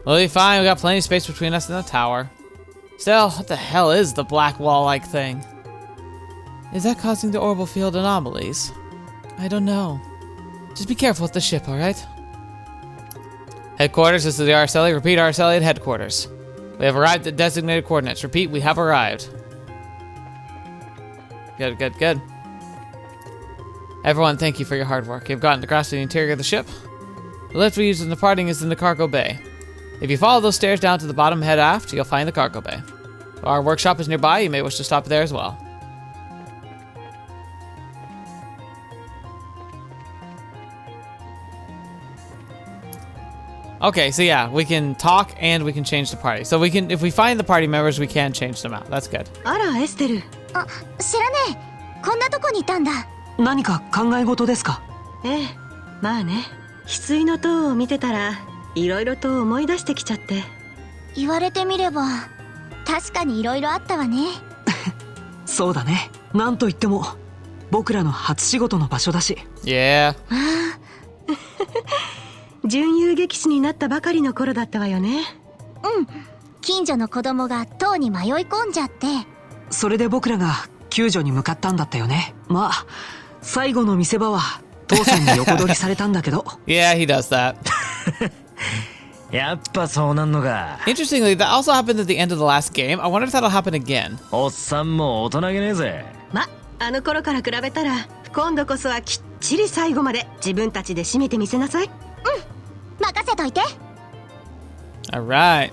We'll be fine. We got plenty of space between us and the tower. Still, what the hell is the black wall-like thing? Is that causing the orbital field anomalies? I don't know. Just be careful with the ship, alright? Headquarters, this is the Arseille. Repeat, Arseille at headquarters. We have arrived at designated coordinates. Repeat, we have arrived. Good, good, good. Everyone, thank you for your hard work. You've gotten to grasp the interior of the ship. The lift we use in departing is in the cargo bay. If you follow those stairs down to the bottom, head aft, you'll find the cargo bay. Our workshop is nearby. You may wish to stop there as well. Okay, so yeah, we can talk and we can change the party. So we can, if we find the party members, we can change them out. That's good. あら、エステル。あ、知らねえ。こんなとこにいたんだ。何か考え事ですか？ええ、まあね。翡翠の塔を見てたら、いろいろと思い出してきちゃって。言われてみれば、確かにいろいろあったわね。そうだね。なんといっても、僕らの初仕事の場所だし。Yeah. 準遊撃士になったばかりの頃だったわよね。うん。近所の子供が塔に迷い込んじゃって。それで僕らが救助に向かったんだったよね。まあ、最後の見せ場は父さんに横取りされたんだけど。Yeah, he does that. やっぱそうなんのか。 Interestingly, that also happened at the end of the last game. I wonder if that'll happen again. おっさんも大人げねえぜ。ま、あの頃から比べたら、今度こそはきっちり最後まで自分たちで締めてみせなさい。任せといて。Alright.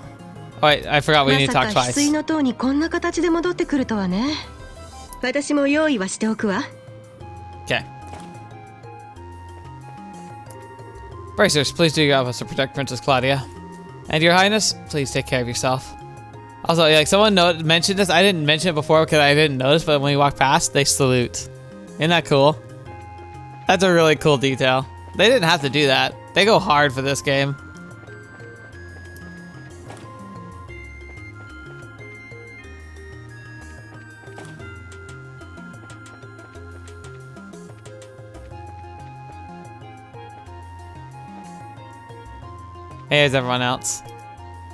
Oh, wait, I forgot we need to talk まさか翡 twice. 翠の塔にこんな形で戻ってくるとはね。私も用意はしておくわ。Okay. Bracers, please do your utmost to protect Princess Claudia. And your highness, please take care of yourself. Also, like, someone mentioned this. I didn't mention it before because I didn't notice, but when we walk past, they salute. Isn't that cool? That's a really cool detail. They didn't have to do that. They go hard for this game. Hey, here's everyone else.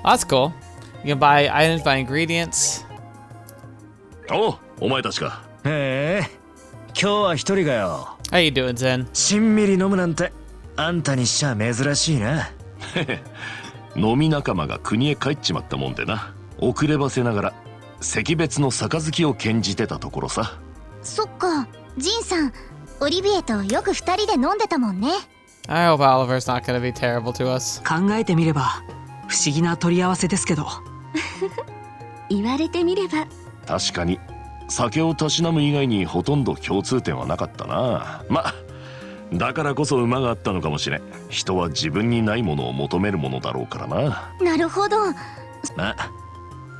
Oh, that's cool. You can buy items, buy ingredients. おう、お前たちか。へえ、今日は一人がよ。How you doing, Zen? しんみり飲むなんてあんたにしちゃ珍しいな。飲み仲間が国へ帰っちまったもんでな。遅ればせながら惜別の杯を献じてたところさ。そっか、ジンさん、オリビエとよく二人で飲んでたもんね。I hope Oliver's not gonna be terrible to us. 考えてみれば不思議な取り合わせですけど。言われてみれば。確かに酒をたしなむ以外にほとんど共通点はなかったな。ま、だからこそ馬があったのかもしれん。人は自分にないものを求めるものだろうからな。なるほど。まあ、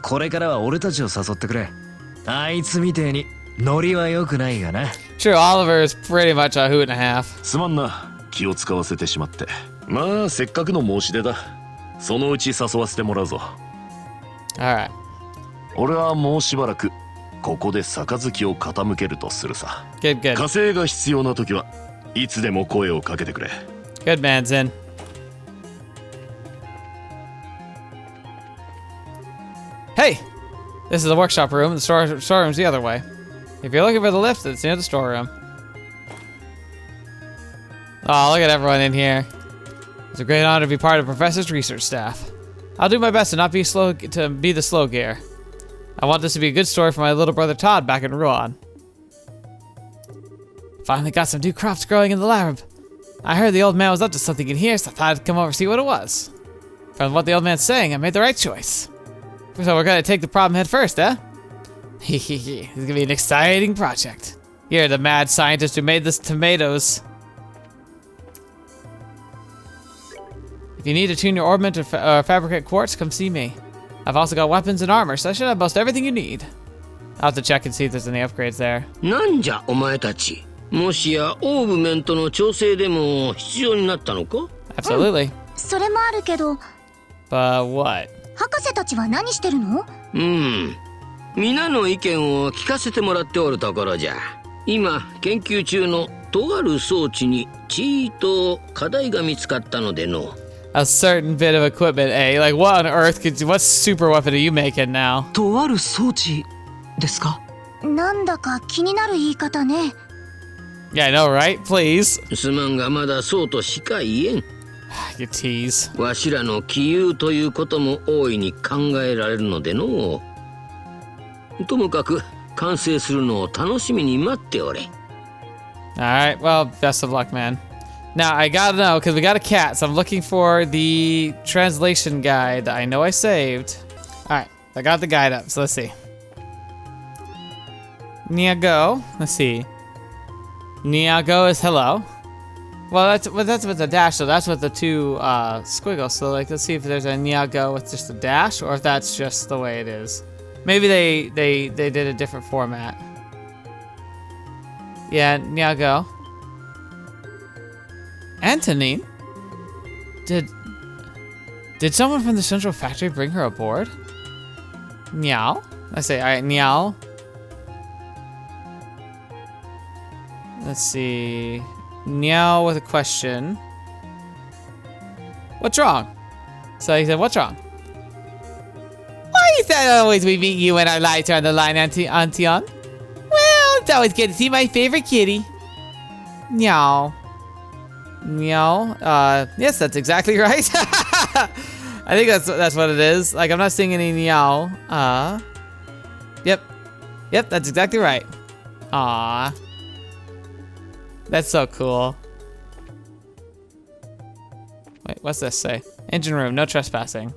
これからは俺たちを誘ってくれ。あいつみてえにノリは良くないがな。True, Oliver is pretty much a hoot and a half. すまんな、気を使わせてしまって。まあせっかくの申し出だ。そのうち誘わせてもらうぞ。Alright. 俺はもうしばらくここで杯を傾けるとするさ。Good, good. 火星が必要な時はいつでも声をかけてくれ。Good man, Zen. Hey! This is the workshop room, and the storeroom's the other way. If you're looking for the lift, it's near the storeroom. Oh, look at everyone in here. It's a great honor to be part of the Professor's research staff. I'll do my best to not be slow to be the slow gear. I want this to be a good story for my little brother Todd back in Rouen. Finally got some new crops growing in the lab. I heard the old man was up to something in here, so I thought I'd come over and see what it was. From what the old man's saying, I made the right choice. So we're gonna take the problem head first, eh? Hehehe, this is gonna be an exciting project. You're the mad scientist who made this tomatoes. If you need to tune your ornament or fabricate quartz, come see me. I've also got weapons and armor, so I should have most everything you need. I'll have to check and see if there's any upgrades there. なんじゃお前たち。もしやオーブメントの調整でも必要になったのか？ Absolutely. それもあるけど。But what? 博士たちは何してるの？皆の意見を聞かせてもらっておるところじゃ。今研究中のとある装置にちーっと課題が見つかったのでの。A certain bit of equipment, eh? Like, what on earth what super weapon are you making now? とある装置ですか？なんだか気になる言い方ね。Yeah, I know, right? Please. すまんがまだそうとしか言えん。You tease. わしらの杞憂ということも大いに考えられるのでの。ともかく完成するのを楽しみに待っておれ。Alright, well, best of luck, man. Now, I gotta know, because we got a cat, so I'm looking for the translation guide that I know I saved. Alright, I got the guide up, so let's see. Niago, let's see. Niago is hello. Well, that's with the dash, so that's with the two squiggles. So, like, let's see if there's a Niago with just a dash, or if that's just the way it is. Maybe they did a different format. Yeah, Niago. Antonine? Did someone from the central factory bring her aboard? Meow? I say, alright, meow. Let's see. Meow with a question. What's wrong? So he said, what's wrong? Why is that always we meet you when our lights are on the line, Antion? Well, it's always good to see my favorite kitty. Meow. Meow. Yes, that's exactly right. I think that's what it is. Like, I'm not seeing any meow. Yep, that's exactly right. Aww. That's so cool. Wait, what's this say? Engine room, no trespassing.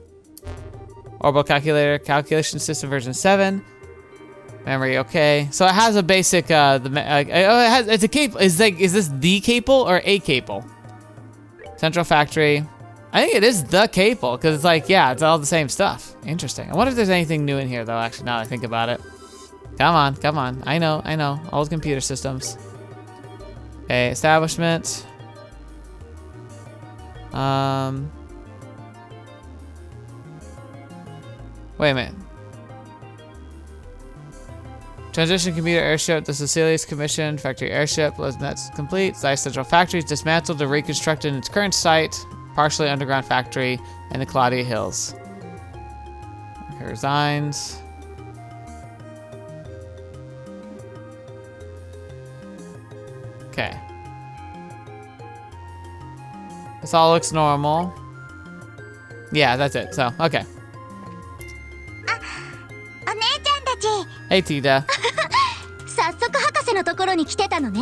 Orbital calculator, calculation system version 7. Memory, okay. So it has a basic, it's a cable. Is this the cable or a cable? Central factory. I think it is the cable, because it's like, yeah, it's all the same stuff. Interesting. I wonder if there's anything new in here, though, actually, now that I think about it. Come on. I know. Old computer systems. Okay, establishment. Wait a minute. Transition computer airship, the Sicilius commissioned factory airship, that's complete. Zeiss Central Factory is dismantled and reconstructed in its current site, partially underground factory in the Claudia Hills. Okay, resigns. Okay. This all looks normal. Yeah, that's it. So, okay. Hey, Tita. 早速博士のところに来てたのね。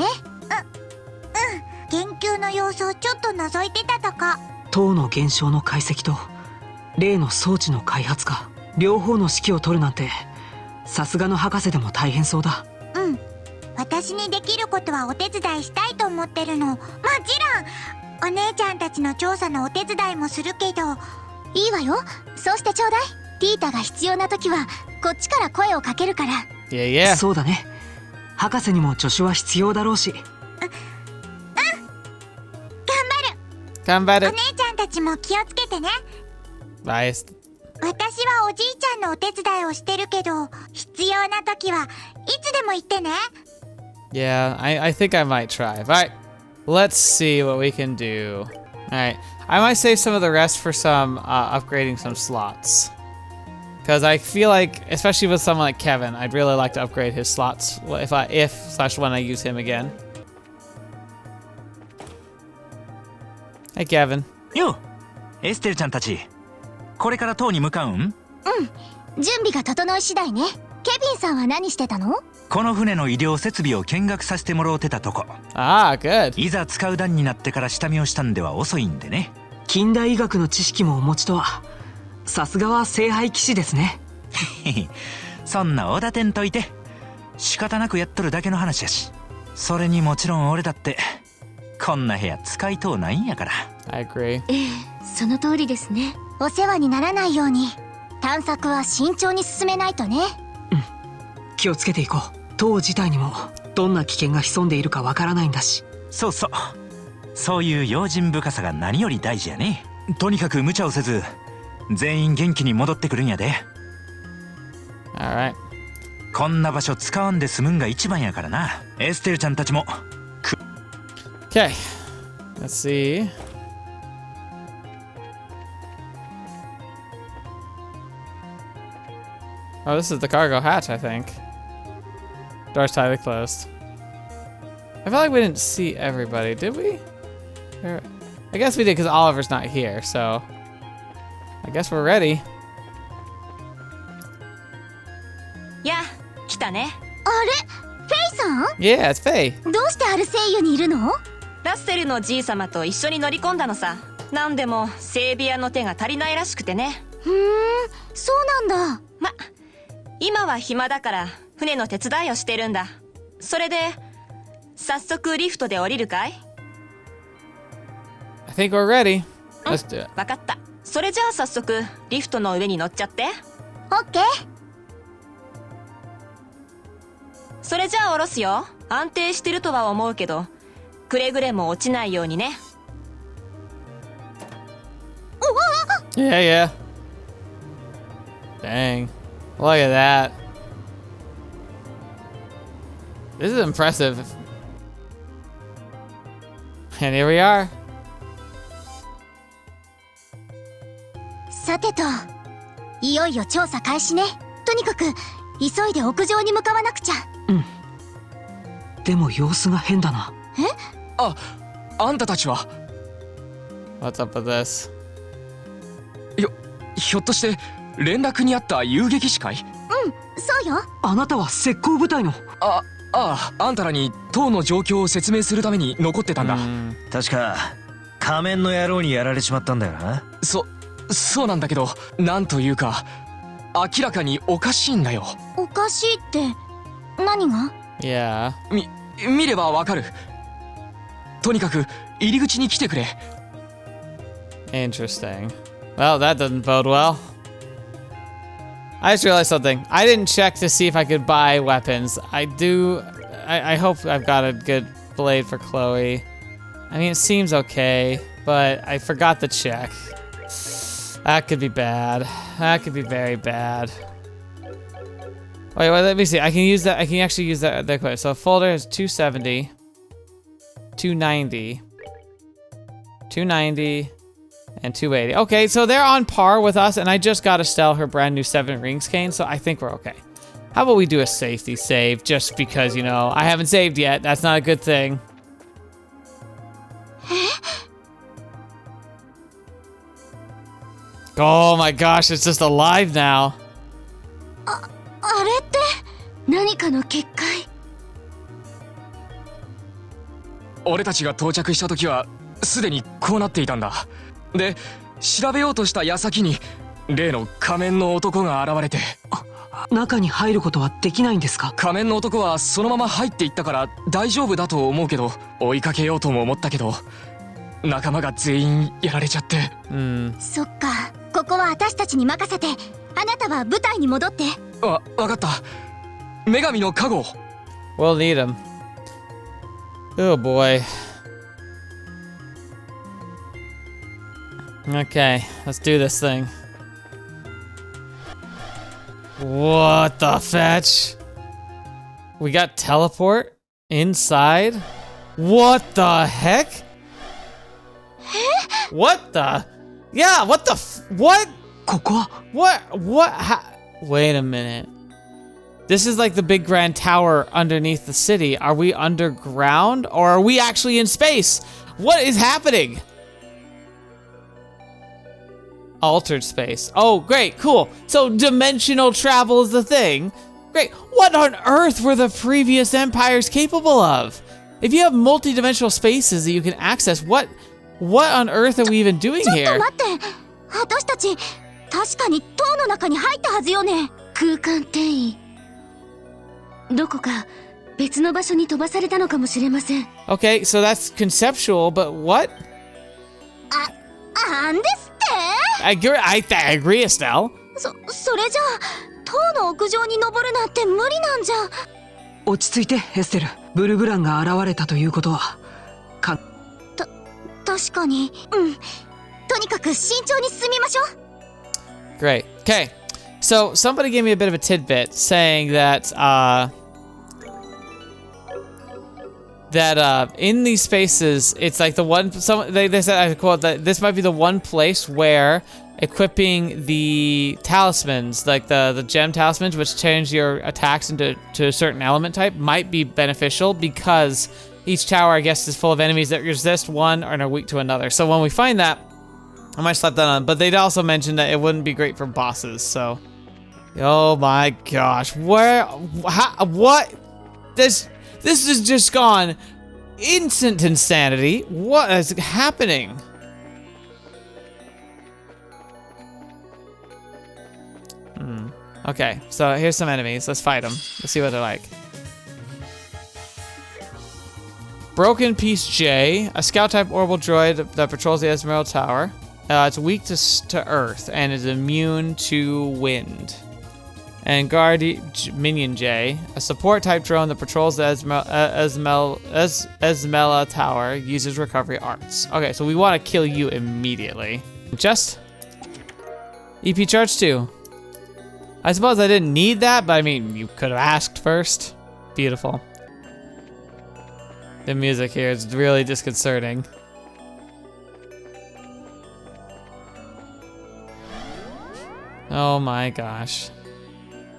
研究の様子をちょっと覗いてたとか。塔の現象の解析と例の装置の開発か両方の指揮を取るなんてさすがの博士でも大変そうだ。私にできることはお手伝いしたいと思ってるの。もちろんお姉ちゃんたちの調査のお手伝いもするけど。いいわよ、そうしてちょうだい。ティータが必要な時はこっちから声をかけるから。そうだね。博士にも助手は必要だろうし。頑張る。お姉ちゃんたちも気をつけてね。私はおじいちゃんのお手伝いをしてるけど、必要な時はいつでも言ってね。Yeah, I think I might try. Alright, let's see what we can do. Alright, I might save some of the rest for some upgrading some slots. Because I feel like, especially with someone like Kevin, I'd really like to upgrade his slots if/when I use him again. Hey, Kevin. よ、エステルちゃんたち、これから塔に向かうん？準備が整い次第ね。ケビンさんは何してたの？この船の医療設備を見学させてもらおうてたとこ。good. いざ使う段になってから下見をしたんでは遅いんでね。近代医学の知識もお持ちとは、さすがは聖杯騎士ですね。そんなおだてんといて、仕方なくやっとるだけの話やし。それにもちろん俺だってこんな部屋使いとうないんやから。I agree. その通りですね。お世話にならないように探索は慎重に進めないとね。気をつけていこう。塔自体にもどんな危険が潜んでいるかわからないんだし。そうそう、そういう用心深さが何より大事やね。とにかく無茶をせず全員元気に戻ってくるんやで。 Alright. こんな場所使わんで済むんが一番やからな。エステルちゃんたちも。 Okay. Let's see. Oh, this is the cargo hatch, I think. Doors tightly closed. I feel like we didn't see everybody, did we? I guess we did because Oliver's not here, so I guess we're ready. やあ、来たね。あれ、フェイさん？ Yeah, it's Faye. どうしてアルセイユにいるの？ラッセルのじいさまと一緒に乗り込んだのさ。なんでも整備屋の手が足りないらしくてね。そうなんだ。ま、今は暇だから船の手伝いをしてるんだ。それで早速リフトで降りるかい？ I think we're ready. Let's do it. わかった。それじゃあ早速リフトの上に乗っちゃって。オッケー。それじゃあ降ろすよ。安定してるとは思うけどくれぐれも落ちないようにね。Yeah, yeah. Dang. Look at that. This is impressive. And here we are. さてと、いよいよ調査開始ね。とにかく急いで屋上に向かわなくちゃ。でも様子が変だな。あんたたちは What's up with this? ひょっとして連絡にあった遊撃士かい？そうよ。あなたは石膏部隊の。あんたらに塔の状況を説明するために残ってたんだ。確か仮面の野郎にやられちまったんだよな。そうなんだけど、なんというか明らかにおかしいんだよ。おかしいって何が？ Yeah. 見ればわかる。とにかく入り口に来てくれ。 Interesting. Well, that doesn't bode well. I just realized something. I didn't check to see if I could buy weapons. I hope I've got a good blade for Chloe. I mean, it seems okay, but I forgot to check. That could be bad. That could be very bad. Wait, let me see. I can use that. I can actually use that. So folder is 270, 290, 290, and 280. Okay, so they're on par with us, and I just got Estelle her brand new 7 rings cane, so I think we're okay. How about we do a safety save, just because, you know, I haven't saved yet. That's not a good thing. Oh my gosh, it's just alive now. あれって何かの結界？俺たちが到着した時はすでにこうなっていたんだ。で、調べようとした矢先に例の仮面の男が現れて。中に入ることはできないんですか？仮面の男はそのまま入っていったから大丈夫だと思うけど、追いかけようとも思ったけど仲間が全員やられちゃって。そっか、ここは私たちに任せて、あなたは舞台に戻って。わかった。女神の加護。 We'll need him. Oh boy. Okay, let's do this thing. What the fetch? We got teleport inside? What the heck? What the? Yeah, what the what? What? Wait a minute. This is like the big grand tower underneath the city. Are we underground or are we actually in space? What is happening? Altered space. Oh, great, cool. So dimensional travel is the thing. Great. What on earth were the previous empires capable of? If you have multi-dimensional spaces that you can access, what on earth are we even doing here? ちょっと待って。私たち確かに塔の中に入ったはずよね。空間転移。どこか別の場所に飛ばされたのかもしれません。Okay, so that's conceptual, but what? I agree, Estelle. それじゃあ塔の屋上に登るなんて無理なんじゃ。落ち着いてエステル。ブルブランが現れたということは確かに。うん。とにかく慎重に進みましょう。 Great. Okay. So somebody gave me a bit of a tidbit saying that in these spaces, it's like the one. They said, I quote, that this might be the one place where equipping the talismans, like the gem talismans, which change your attacks to a certain element type, might be beneficial because each tower, I guess, is full of enemies that resist one or are weak to another. So when we find that, I might slap that on. But they'd also mentioned that it wouldn't be great for bosses. So, oh my gosh, what? This has just gone instant insanity. What is happening? Okay, so here's some enemies. Let's fight them. Let's see what they're like. Broken Piece J, a scout-type orbital droid that patrols the Esmeralda Tower. It's weak to Earth and is immune to wind. And Minion J, a support-type drone that patrols the Esmeralda Tower, uses recovery arts. Okay, so we want to kill you immediately. Just EP charge 2. I suppose I didn't need that, but I mean, you could have asked first. Beautiful. The music here is really disconcerting. Oh my gosh.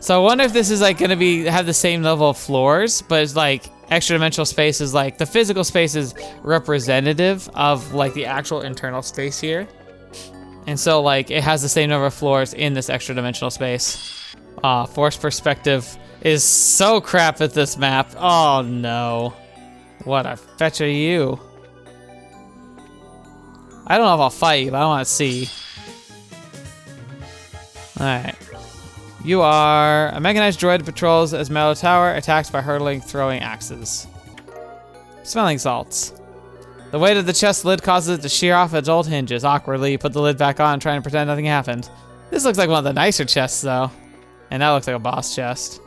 So I wonder if this is like gonna have the same level of floors, but it's like extra dimensional space is like the physical space is representative of like the actual internal space here. And so like it has the same number of floors in this extra dimensional space. Force perspective is so crap at this map. Oh no. What a fetch are you? I don't know if I'll fight you, but I want to see. Alright. You are a mechanized droid that patrols Esmeralda Tower, attacks by hurtling, throwing axes. Smelling salts. The weight of the chest lid causes it to shear off its old hinges. Awkwardly, you put the lid back on, trying to pretend nothing happened. This looks like one of the nicer chests, though. And that looks like a boss chest.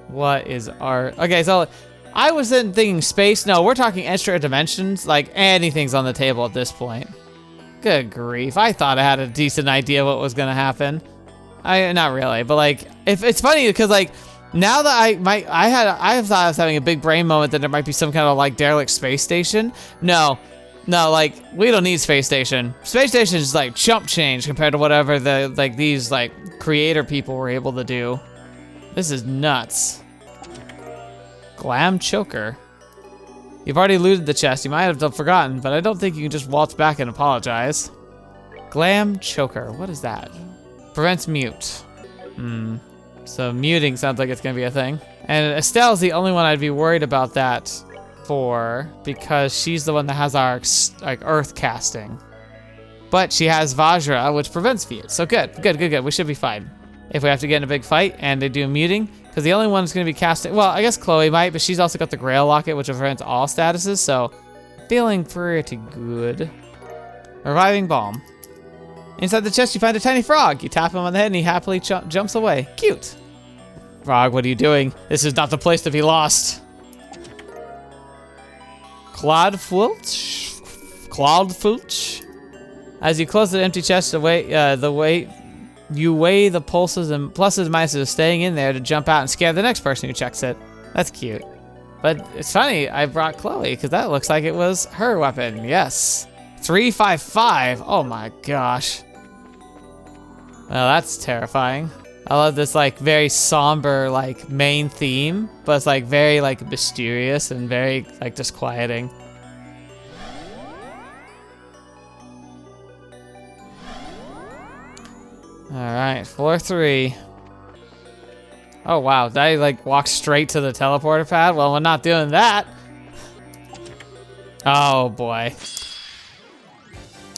What is our... Okay, so I was then thinking space. No, we're talking extra dimensions. Like, anything's on the table at this point. Good grief. I thought I had a decent idea what was going to happen. Not really, but like, if it's funny because like, now that I thought I was having a big brain moment that there might be some kind of like derelict space station. No, like we don't need space station. Space station is like chump change compared to whatever these creator people were able to do. This is nuts. Glam choker. You've already looted the chest. You might have forgotten, but I don't think you can just waltz back and apologize. Glam choker. What is that? Prevents mute. So muting sounds like it's gonna be a thing. And Estelle's the only one I'd be worried about that for, because she's the one that has our like earth casting. But she has Vajra, which prevents mute. So good. We should be fine. If we have to get in a big fight and they do muting, because the only one that's gonna be casting, well, I guess Chloe might, but she's also got the Grail Locket, which prevents all statuses, so feeling pretty good. Reviving Balm. Inside the chest, you find a tiny frog. You tap him on the head and he happily jumps away. Cute. Frog, what are you doing? This is not the place to be lost. Cloudfulch. As you close the empty chest, you weigh the pulses and pluses and minuses staying in there to jump out and scare the next person who checks it. That's cute. But it's funny, I brought Chloe because that looks like it was her weapon. Yes. 355. Oh my gosh. Well, that's terrifying. I love this like very somber like main theme, but it's like very like mysterious and very like disquieting. All right, floor 3. Oh wow, did I like walk straight to the teleporter pad? Well, we're not doing that. Oh boy.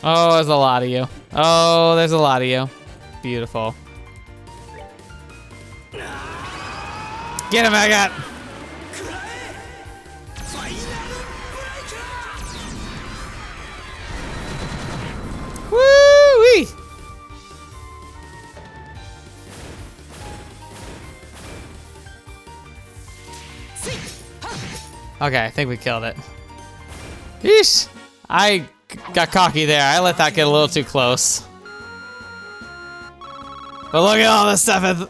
Oh, there's a lot of you. Oh, there's a lot of you. Beautiful. Get him, Agat! Okay, I think we killed it. Yeesh! I got cocky there. I let that get a little too close. But look at all this stuff.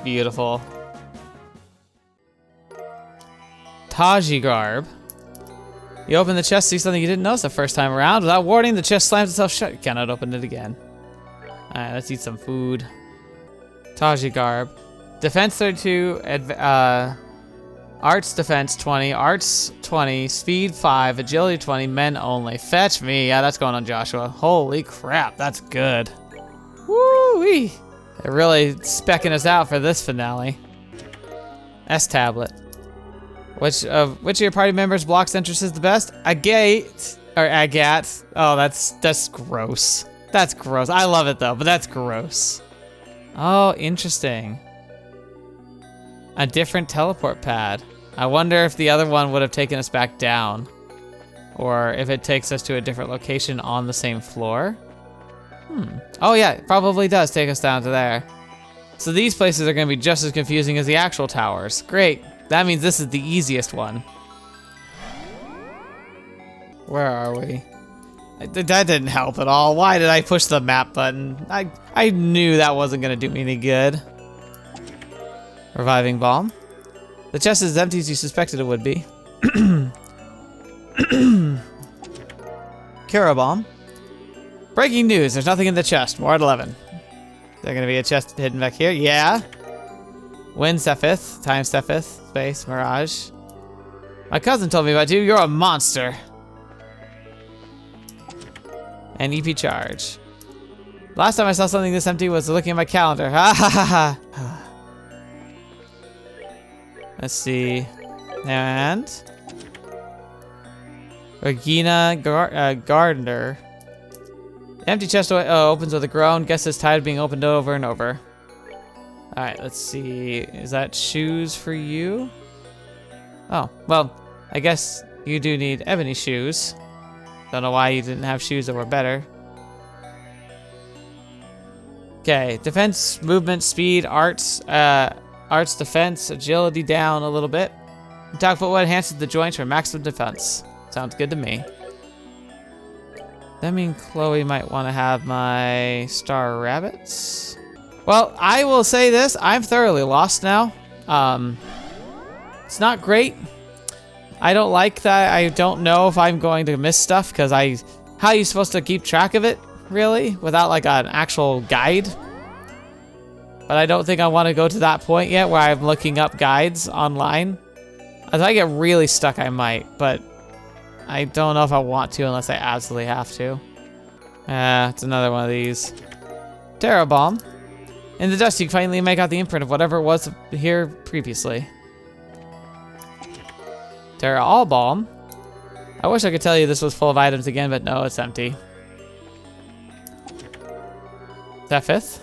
Beautiful. Taji garb. You open the chest, see something you didn't notice the first time around. Without warning, the chest slams itself shut. You cannot open it again. Alright, let's eat some food. Taji garb. Defense 32, Arts defense 20, Arts 20, Speed 5, Agility 20, men only. Fetch me. Yeah, that's going on Joshua. Holy crap, that's good. Woo-wee. They're really specking us out for this finale. S-tablet. Which of your party members blocks entrances the best? Agate or Agat. Oh, that's gross. That's gross. I love it though, but that's gross. Oh, interesting. A different teleport pad. I wonder if the other one would have taken us back down, or if it takes us to a different location on the same floor. Oh yeah, it probably does take us down to there. So these places are going to be just as confusing as the actual towers. Great. That means this is the easiest one. Where are we? That didn't help at all. Why did I push the map button? I knew that wasn't going to do me any good. Reviving bomb. The chest is as empty as you suspected it would be. Cura bomb. Breaking news, there's nothing in the chest. More at 11. Is there going to be a chest hidden back here? Yeah. Wind sepith, time sepith, space, mirage. My cousin told me about you. You're a monster. And EP charge. Last time I saw something this empty was looking at my calendar. Ha ha ha ha. Let's see. And Regina Gardner. The empty chest opens with a groan. Guess it's tired of being opened over and over. Alright, let's see. Is that shoes for you? Oh, well, I guess you do need ebony shoes. Don't know why you didn't have shoes that were better. Okay, defense, movement, speed, arts, defense, agility down a little bit. Attack footwear enhances the joints for maximum defense. Sounds good to me. That means Chloe might want to have my star rabbits. Well, I will say this, I'm thoroughly lost now. It's not great. I don't like that. I don't know if I'm going to miss stuff because how are you supposed to keep track of it, really, without like an actual guide? But I don't think I want to go to that point yet where I'm looking up guides online. If I get really stuck, I might, but I don't know if I want to unless I absolutely have to. It's another one of these. Terra bomb. In the dust, you can finally make out the imprint of whatever it was here previously. Terra all bomb. I wish I could tell you this was full of items again, but no, it's empty. Sepith.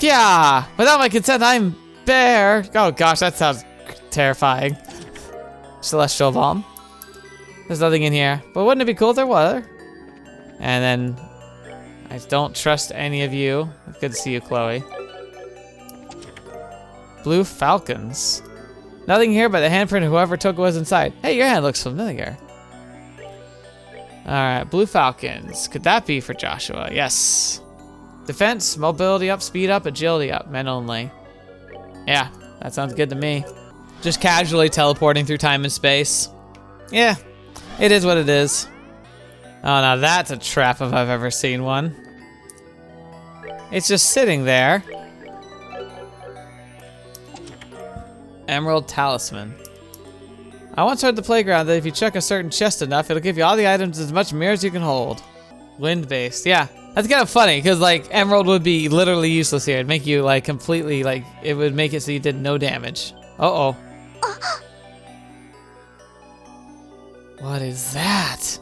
Yeah! Without my consent, I'm bare. Oh gosh, that sounds terrifying. Celestial bomb. There's nothing in here, but wouldn't it be cool if there were? And then I don't trust any of you. Good to see you, Chloe. Blue falcons. Nothing here but the handprint of whoever took what was inside. Hey, your hand looks familiar. Alright, blue falcons. Could that be for Joshua? Yes. Defense, mobility up, speed up, agility up. Men only. Yeah, that sounds good to me. Just casually teleporting through time and space. Yeah, it is what it is. Oh, now that's a trap if I've ever seen one. It's just sitting there. Emerald talisman. I once heard the playground that if you check a certain chest enough, it'll give you all the items as much mirror as you can hold. Wind-based, yeah. That's kind of funny, because like emerald would be literally useless here. It'd make you like completely, like, it would make it so you did no damage. Uh-oh. What is that?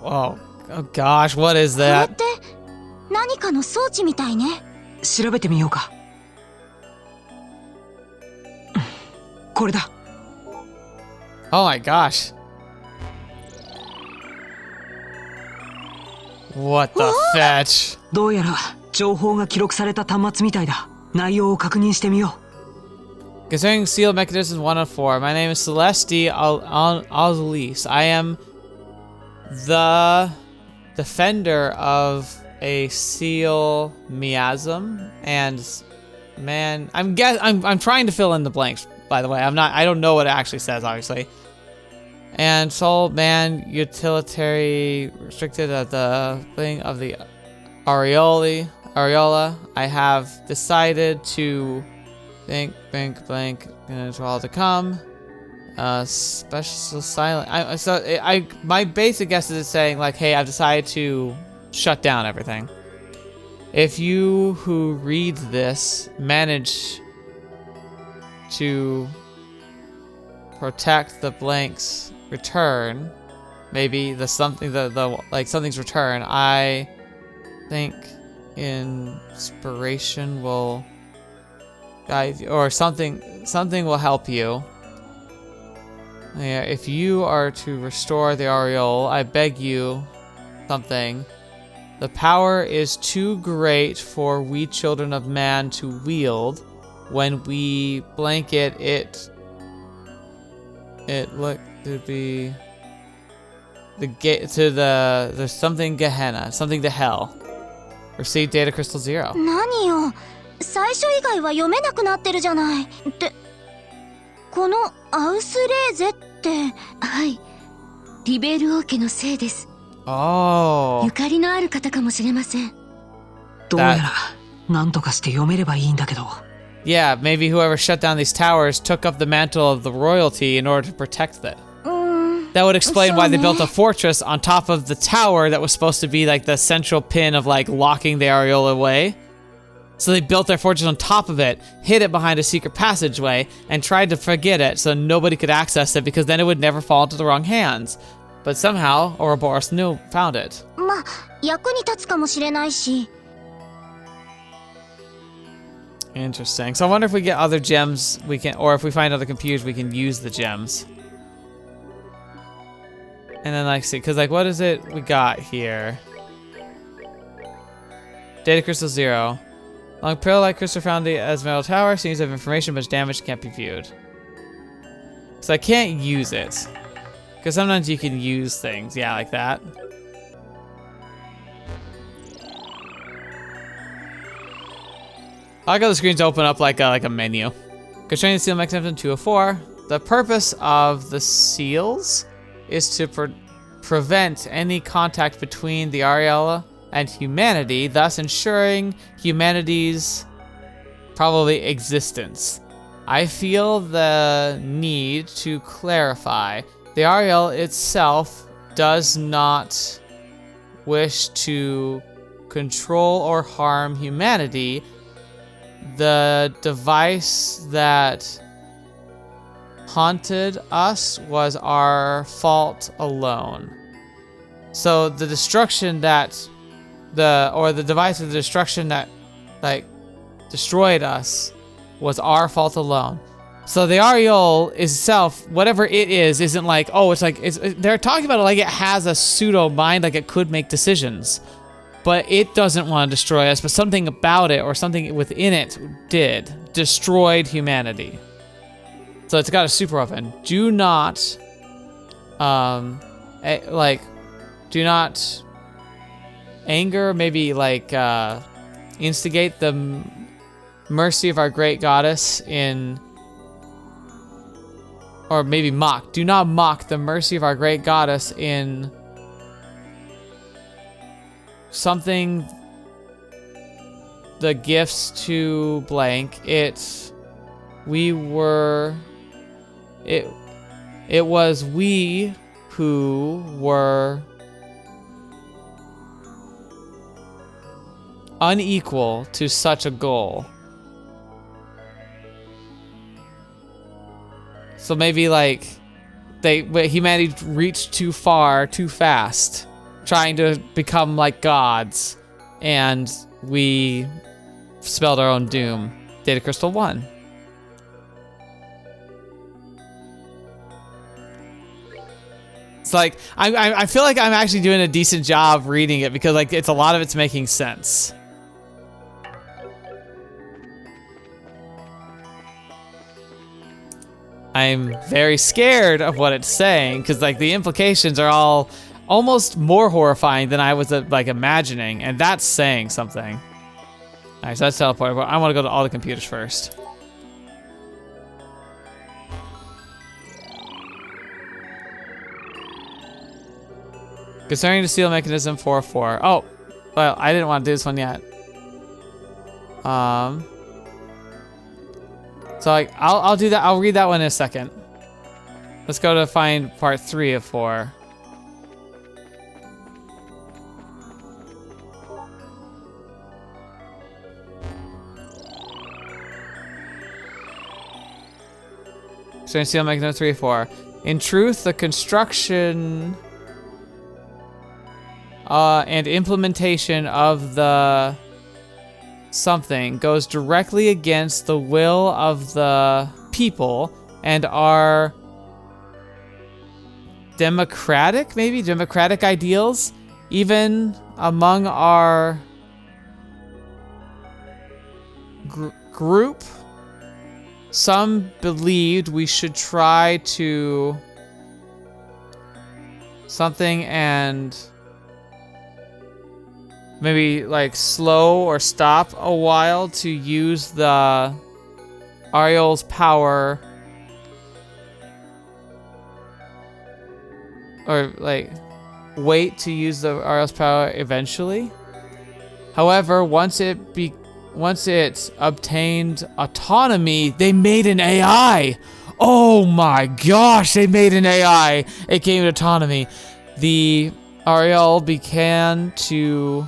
Oh gosh, what is that? 何かの装置みたいね。調べてみようか。これだ。Oh my gosh. What the fetch? どうやら情報が記録された端末みたいだ。内容を確認してみよ Concerning seal mechanisms 1 and 4, my name is Celeste Alzalise. I am the defender of a seal miasm, and man, I'm trying to fill in the blanks, by the way. I don't know what it actually says, obviously. And soul, man, utilitarian, restricted at the thing of the Areola. I have decided to blank, and it's all to come. Special silent. My basic guess is saying like, hey, I've decided to shut down everything. If you who read this manage to protect the blank's return, maybe something's return, I think inspiration will guide you, or something will help you. Yeah, if you are to restore the aureole, I beg you something. The power is too great for we children of man to wield. When we blanket it looked to be the gate to there's something Gehenna, something to hell. Receive data crystal 0. 何よ、最初以外は読めなくなってるじゃない。ってこのアウスレーゼって。はい、リベル王家のせいです。Oh. ゆかりのある方かもしれません。どうやら何とかして読めればいいんだけど。Yeah, maybe whoever shut down these towers took up the mantle of the royalty in order to protect it. That would explain why they built a fortress on top of the tower that was supposed to be like the central pin of like locking the Areola away. So they built their fortress on top of it, hid it behind a secret passageway, and tried to forget it so nobody could access it because then it would never fall into the wrong hands. But somehow, Ouroboros found it. まあ、役に立つかもしれないし。Interesting. So I wonder if we get other gems we can, or if we find other computers we can use the gems. And then like see, cause like what is it we got here? Data crystal 0. Long pearl-like crystal found the Esmeralda Tower seems to have information but damage can't be viewed. So I can't use it. Cause sometimes you can use things, yeah, like that. I like how the screens open up like a menu. Constraining the seal mechanism 204. The purpose of the seals is to prevent any contact between the Areola and humanity, thus ensuring humanity's probably existence. I feel the need to clarify. The Areola itself does not wish to control or harm humanity. The device that haunted us was our fault alone. So the destruction that the device of the destruction that like destroyed us was our fault alone. So the Areola itself, whatever it is, isn't like, oh, it's like they're talking about it like it has a pseudo mind, like it could make decisions. But it doesn't want to destroy us, but something about it or something within it destroyed humanity. So it's got a super weapon. Do not, do not anger, maybe like instigate the mercy of our great goddess in, or maybe mock. Do not mock the mercy of our great goddess in something, the gifts to blank. It was we who were unequal to such a goal. So maybe like humanity reached too far, too fast, trying to become like gods, and we spelled our own doom. Data Crystal 1. It's like I feel like I'm actually doing a decent job reading it because like a lot of it's making sense. I'm very scared of what it's saying, because like the implications are all almost more horrifying than I was like imagining, and that's saying something. Alright, so that's teleport, but I want to go to all the computers first. Concerning the seal mechanism 4-4. Oh, well, I didn't want to do this one yet. So like, I'll do that. I'll read that one in a second. Let's go to find part 3 of 4. Concerning seal mechanism 3-4. In truth, the construction and implementation of the something goes directly against the will of the people and our democratic ideals, even among our group. Some believed we should try to something and maybe like slow or stop a while to use the Ariel's power, or like wait to use the Ariel's power eventually. However, once it obtained autonomy, they made an AI. Oh my gosh, they made an AI. It gained autonomy. The Ariel began to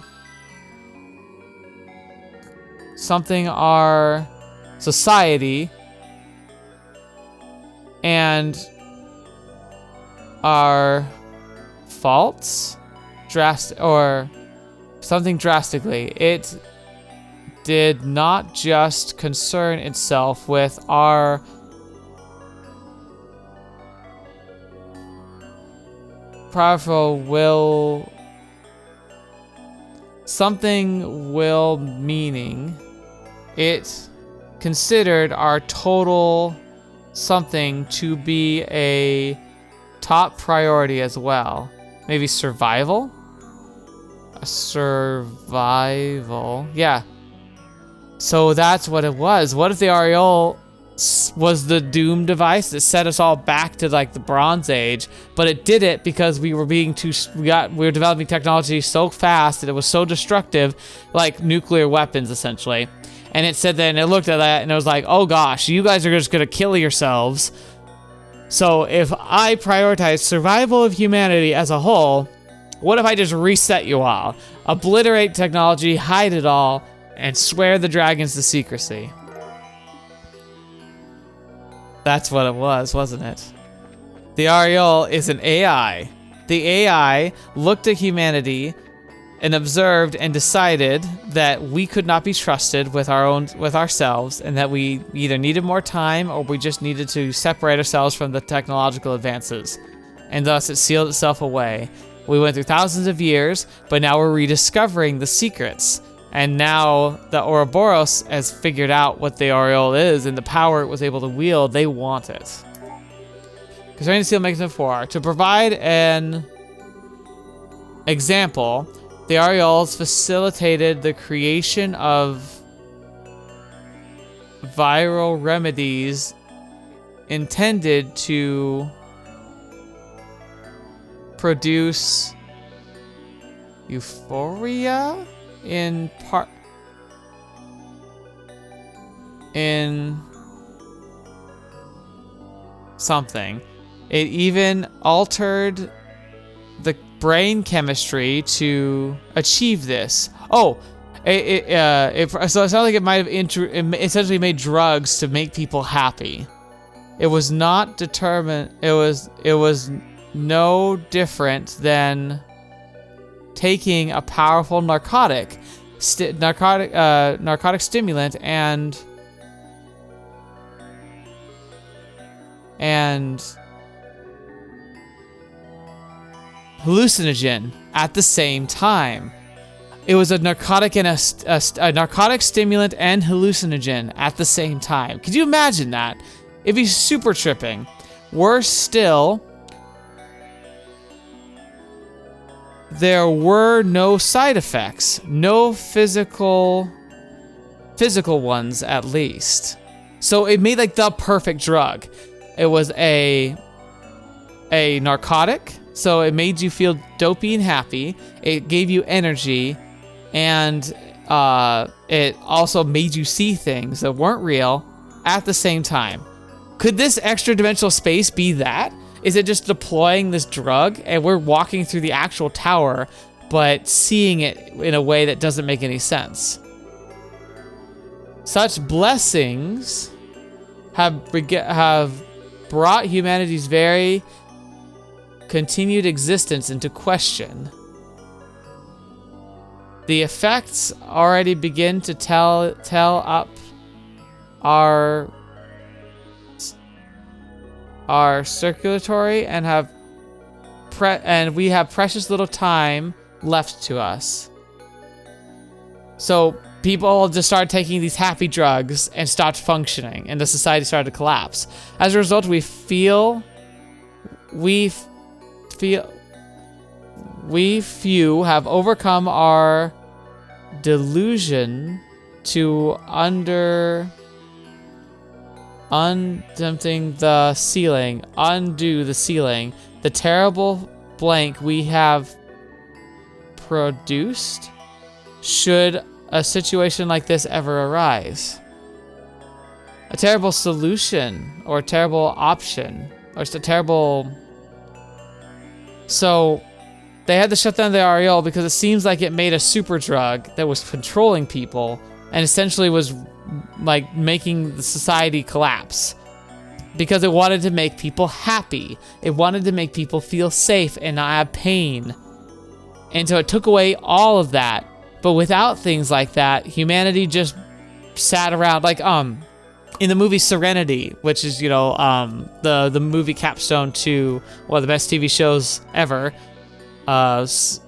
something our society and our faults or something drastically. It did not just concern itself with our powerful will, something will meaning. It considered our total something to be a top priority as well. Maybe survival? Survival. Yeah. So that's what it was. What if the Ariel was the doom device that set us all back to like the Bronze Age, but it did it because we were being we were developing technology so fast that it was so destructive, like nuclear weapons essentially. And it said that, and it looked at that and it was like, oh gosh, you guys are just gonna kill yourselves. So if I prioritize survival of humanity as a whole, what if I just reset you all, obliterate technology, hide it all, and swear the dragons to secrecy? That's what it was, wasn't it? The Ariel is an AI. The AI looked at humanity and observed and decided that we could not be trusted with ourselves, and that we either needed more time or we just needed to separate ourselves from the technological advances. And thus it sealed itself away. We went through thousands of years, but now we're rediscovering the secrets. And now the Ouroboros has figured out what the Ariel is and the power it was able to wield. They want it. Concerning the seal mechanism 4, to provide an example, the Ariels facilitated the creation of viral remedies intended to produce euphoria in something. It even altered the brain chemistry to achieve this. Oh, so it sounds like it might have essentially made drugs to make people happy. It was not determined. It was no different than taking a powerful narcotic stimulant and hallucinogen at the same time. It was a narcotic and a narcotic stimulant and hallucinogen at the same time. Could you imagine that? it'd be super tripping. Worse still, there were no side effects. No physical ones, at least. So it made like the perfect drug. It was a narcotic, so it made you feel dopey and happy. It gave you energy, and it also made you see things that weren't real at the same time. Could this extra dimensional space be that? Is it just deploying this drug and we're walking through the actual tower, but seeing it in a way that doesn't make any sense? Such blessings have brought humanity's very continued existence into question. The effects already begin to tell up our circulatory and we have precious little time left to us. So people just started taking these happy drugs and stopped functioning, and the society started to collapse. As a result, we few have overcome our delusion to undo the ceiling, the terrible blank we have produced, should a situation like this ever arise. A terrible solution, or a terrible option, or just a terrible... So they had to shut down the REO because it seems like it made a super drug that was controlling people and essentially was like making the society collapse because it wanted to make people happy. It wanted to make people feel safe and not have pain. And so it took away all of that. But without things like that, humanity just sat around like in the movie Serenity, which is, you know, the movie capstone to one of the best TV shows ever, Serenity,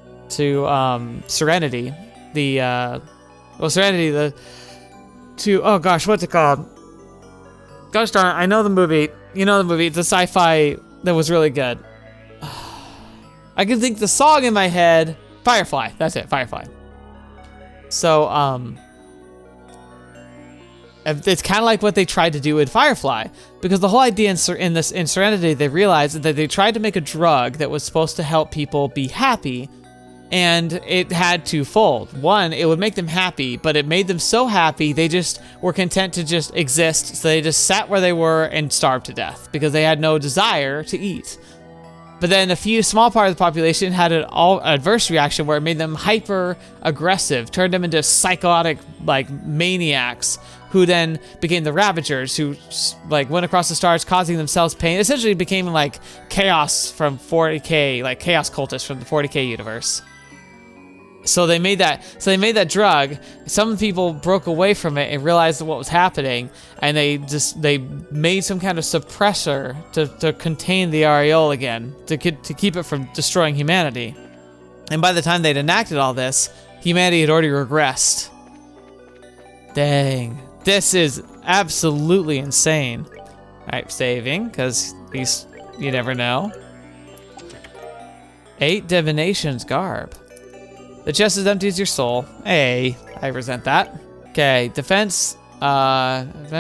oh gosh, what's it called? Gosh darn it, I know the movie. You know the movie. It's a sci-fi that was really good. I can think the song in my head. Firefly. That's it. Firefly. So, it's kind of like what they tried to do in Firefly, because the whole idea in Serenity, they realized that they tried to make a drug that was supposed to help people be happy, and it had twofold. One, it would make them happy, but it made them so happy they just were content to just exist, so they just sat where they were and starved to death because they had no desire to eat. But then a small part of the population had an adverse reaction where it made them hyper aggressive, turned them into psychotic like maniacs, who then became the Ravagers, who like went across the stars, causing themselves pain. Essentially became like chaos from 40K, like chaos cultists from the 40K universe. So they made that drug. Some people broke away from it and realized what was happening, and they made some kind of suppressor to contain the Aureole again, to keep it from destroying humanity. And by the time they'd enacted all this, humanity had already regressed. Dang, this is absolutely insane. All right, saving, because you never know. 8 divinations garb. The chest is empty as your soul. Hey, I resent that. Okay, defense,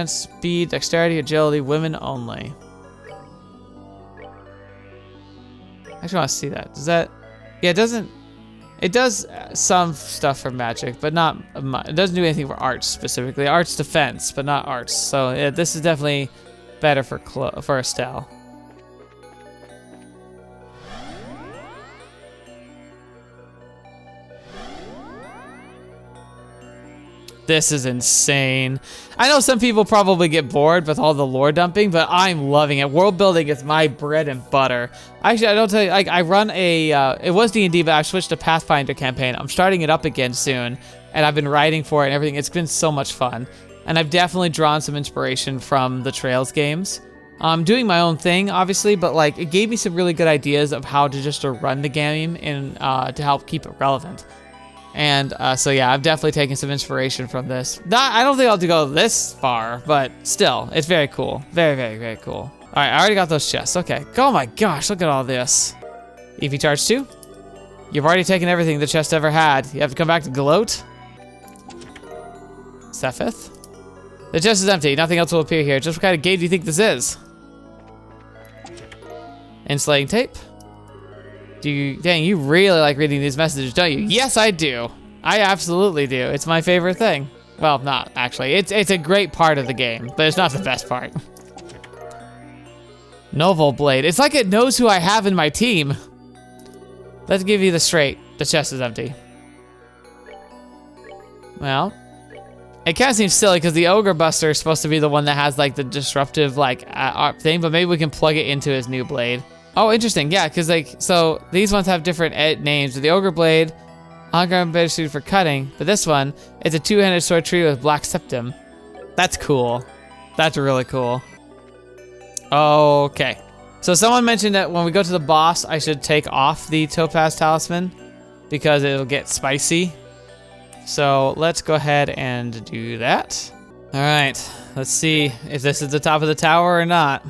speed, dexterity, agility, women only. I actually want to see that. Does that? Yeah, it does some stuff for magic, but not much. It doesn't do anything for arts specifically. Arts defense, but not arts. So yeah, this is definitely better for Estelle. This is insane. I know some people probably get bored with all the lore dumping, but I'm loving it. World building is my bread and butter. Actually, I don't tell you, like I run it was D&D, but I've switched to Pathfinder campaign. I'm starting it up again soon, and I've been writing for it and everything. It's been so much fun. And I've definitely drawn some inspiration from the Trails games. I'm doing my own thing, obviously, but like it gave me some really good ideas of how to run the game and to help keep it relevant. And so yeah, I'm definitely taking some inspiration from this. I don't think I'll go this far, but still, it's very cool. Very, very, very cool. All right, I already got those chests. Okay. Oh my gosh, look at all this. EV charge 2. You've already taken everything the chest ever had. You have to come back to gloat. Sepith. The chest is empty. Nothing else will appear here. Just what kind of gate do you think this is? Insulating tape. Dang, you really like reading these messages, don't you? Yes, I do. I absolutely do. It's my favorite thing. Well, not actually. It's a great part of the game, but it's not the best part. Novel blade. It's like it knows who I have in my team. Let's give you the straight. The chest is empty. Well, it kind of seems silly because the Ogre Buster is supposed to be the one that has like the disruptive like thing, but maybe we can plug it into his new blade. Oh, interesting. Yeah, because like, so these ones have different names. The Ogre Blade, on-ground better suited for cutting, but this one is a two-handed sword tree with black septum. That's cool. That's really cool. Okay. So someone mentioned that when we go to the boss, I should take off the Topaz Talisman because it'll get spicy. So let's go ahead and do that. All right, let's see if this is the top of the tower or not.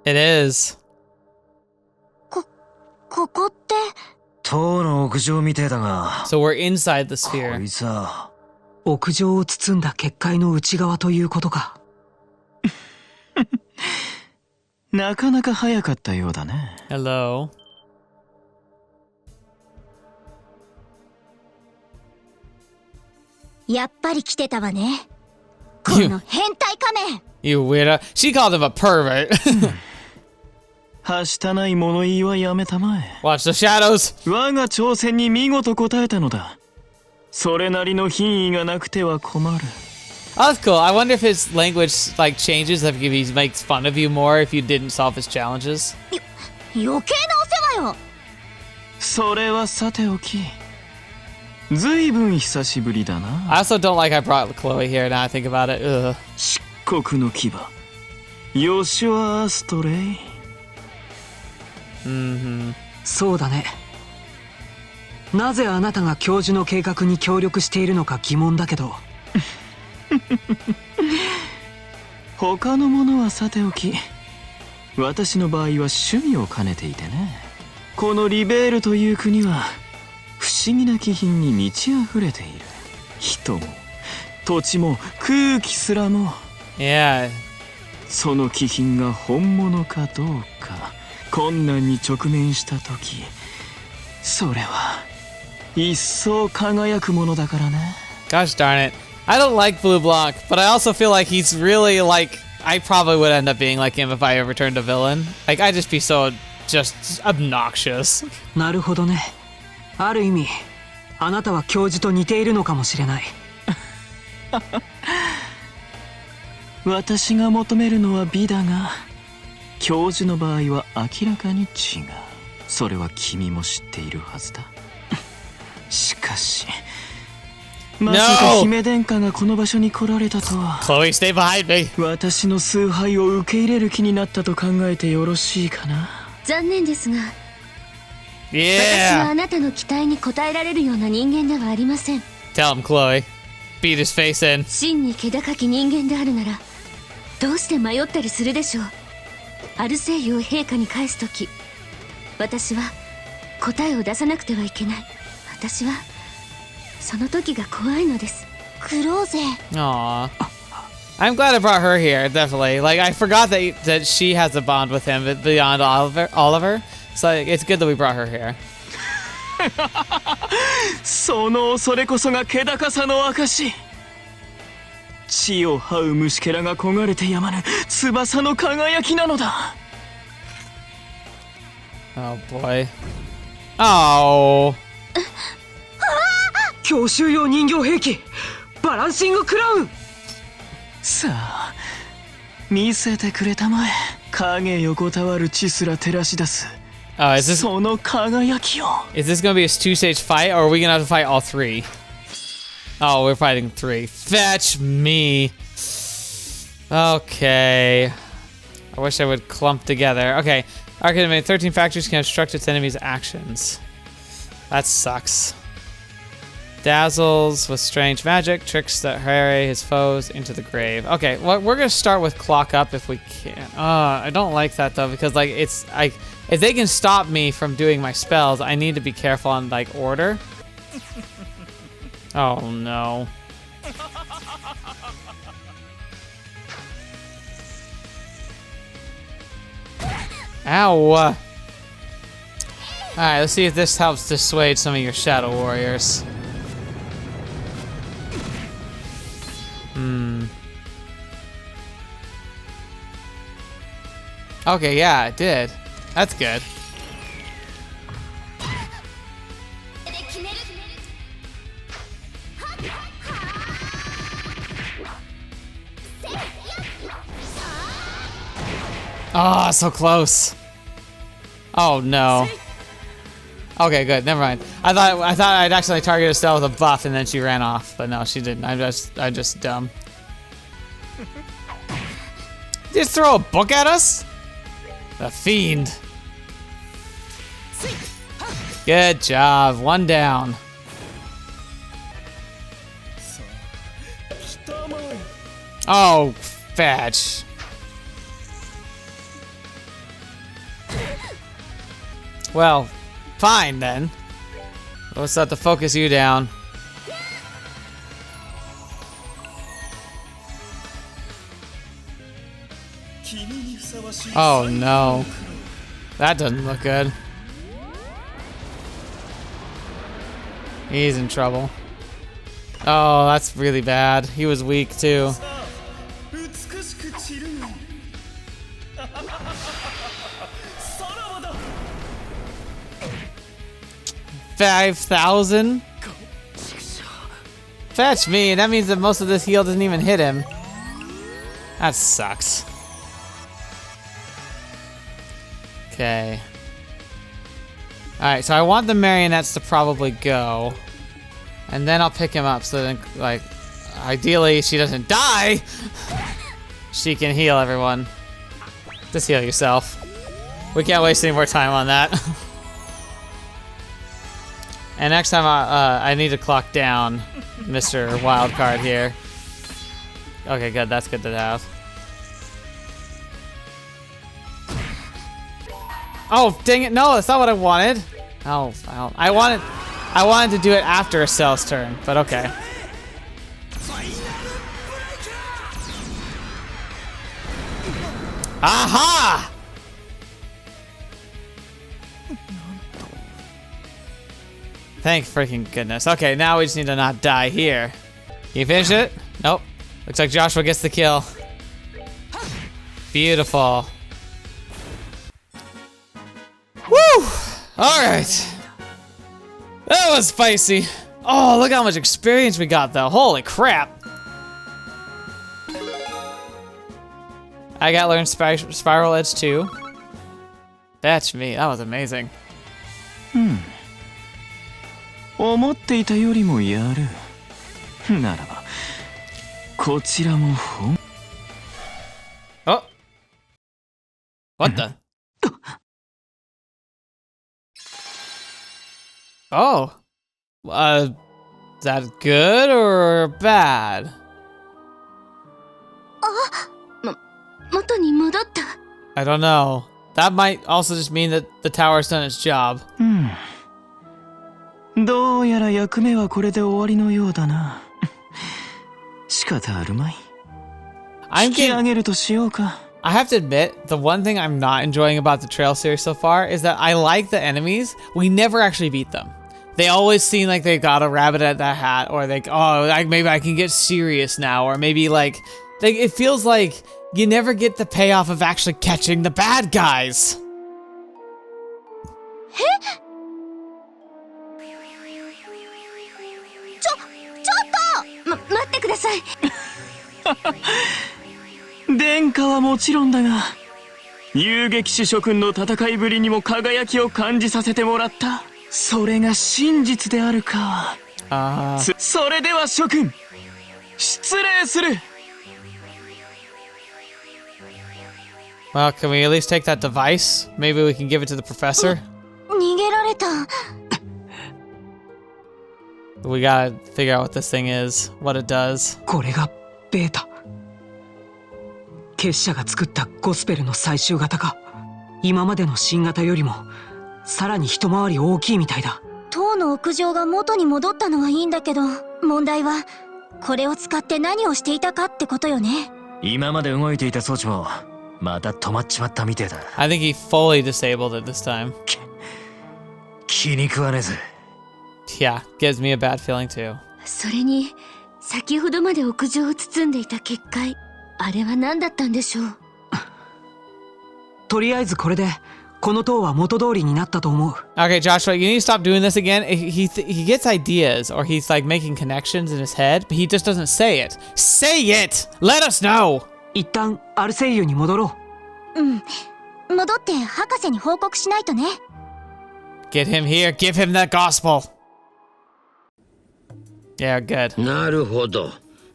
It is. ここって。塔の屋上みてえだが。So we're inside the sphere. こいつは。屋上を包んだ結界の内側ということか。なかなか早かったようだね。Hello. やっぱり来てたわね。この変態仮面。You weirdo. She called him a pervert. はしたない物言いはやめたまえ。Watch the shadows. 我が挑戦に見事答えたのだ。それなりの品位がなくては困る。Oh, that's cool. I wonder if his language like changes if he makes fun of you more if you didn't solve his challenges. 余計なお世話よ。それはさておき。ずいぶん久しぶりだな。I also don't like I brought Chloe here now I think about it. Ugh. 漆黒の牙。ヨシュア・アストレイ。そうだね。なぜあなたが教授の計画に協力しているのか疑問だけど。他のものはさておき、私の場合は趣味を兼ねていてね。このリベールという国は不思議な気品に満ち溢れている。人も土地も空気すらも。Yeah. その気品が本物かどうか困難に直面した時、それは一層輝くものだからね。Gosh darn it. I don't like Bleublac, but I also feel like he's really like I probably would end up being like him if I ever turned a villain. Like I'd just be so just obnoxious. なるほどね。ある意味、あなたは教授と似ているのかもしれない。私が求めるのは美だが、教授の場合は明らかに違う。それは君も知っているはずだ。しかし、まさか姫殿下がこの場所に来られたとは。Chloe, stay behind me. 私の崇拝を受け入れる気になったと考えてよろしいかな。残念ですが、Yeah. 私はあなたの期待に応えられるような人間ではありません。Tell him, Chloe. Beat his face in. 真に気高き人間であるなら、どうして迷ったりするでしょう。アルセイユを陛下に返すとき、私は答えを出さなくてはいけない。私はその時が怖いのです。クローゼ。Aww. I'm glad I brought her here, definitely. Like, I forgot that she has a bond with him beyond Oliver. So it's good that we brought her here. その恐れこそが気高さの証。地を這う虫けらが焦がれてやまぬ翼の輝きなのだ。Oh boy. Oh. 教習用人形兵器、バランシングクラウン。さあ、見せてくれたまえ。影横たわる地すら照らし出す。その輝きを。Is this gonna be a two-stage fight, or are we gonna have to fight all three? Oh, we're fighting three. Fetch me. Okay. I wish I would clump together. Okay. Arcade 13 factories can obstruct its enemies' actions. That sucks. Dazzles with strange magic, tricks that harry his foes into the grave. Okay, well, we're gonna start with clock up if we can. I don't like that though, because like if they can stop me from doing my spells, I need to be careful on like order. Oh no. Ow. Alright, let's see if this helps dissuade some of your shadow warriors. Okay, yeah, it did. That's good. Oh, so close. Oh no. Okay, good. Never mind. I thought I'd actually target Estelle with a buff and then she ran off, but no, she didn't. I'm just dumb. Just throw a book at us? The fiend. Good job. One down. Oh, fetch. Well, fine then. Let's have to focus you down. Oh no. That doesn't look good. He's in trouble. Oh, that's really bad. He was weak too. 5,000? Fetch me, and that means that most of this heal doesn't even hit him. That sucks. Okay. Alright, so I want the marionettes to probably go. And then I'll pick him up so then, like, ideally she doesn't die. She can heal everyone. Just heal yourself. We can't waste any more time on that. And next time I need to clock down Mr. Wildcard here. Okay, good. That's good to have. Oh, dang it. No, that's not what I wanted. Oh, I wanted to do it after Estelle's turn, but okay. Aha! Thank freaking goodness. Okay, now we just need to not die here. Can you finish it? Nope. Looks like Joshua gets the kill. Beautiful. Woo! Alright. That was spicy. Oh, look how much experience we got though. Holy crap. I got learned Spiral Edge too. That's me. That was amazing. 思っていたよりもやる。ならば、こちらもOh. What the? Oh. Is that good or bad? 元に戻った。 I don't know. That might also just mean that the tower's done its job. どうやら役目はこれで終わりのようだな。仕方あるまい。引き上げるとしようか。I have to admit, the one thing I'm not enjoying about the Trail series so far is that I like the enemies. We never actually beat them. They always seem like they got a rabbit at that hat, or like, oh, maybe I can get serious now, or maybe like it feels like you never get the payoff of actually catching the bad guys. 待ってください。殿下はもちろんだが、遊撃手諸君の戦いぶりにも輝きを感じさせてもらった。それが真実であるか。それでは諸君、失礼する。Well, can we at least take that device? Maybe we can give it to the professor? 逃げられた。 We gotta figure out what this thing is, what it does. これがベータ。結社が作ったゴスペルの最終型か。今までの新型よりもさらに一回り大きいみたいだ。塔の屋上が元に戻ったのはいいんだけど、問題はこれを使って何をしていたかってことよね。今まで動いていた装置もまた止まっちまったみてえだ。 I think he fully disabled it this time. 気に食わねえぜ。 Yeah, gives me a bad feeling too. それに先ほどまで屋上を包んでいた結界、あれは何だったんでしょう。とりあえずこれでこの塔は元通りになったと思う。 Okay, Joshua, you need to stop doing this again. He gets ideas, or he's like making connections in his head, but he just doesn't say it. Say it! Let us know! 一旦アルセイユに戻ろう。戻って博士に報告しないとね。Get him here. Give him that gospel. Yeah, good. なるほど。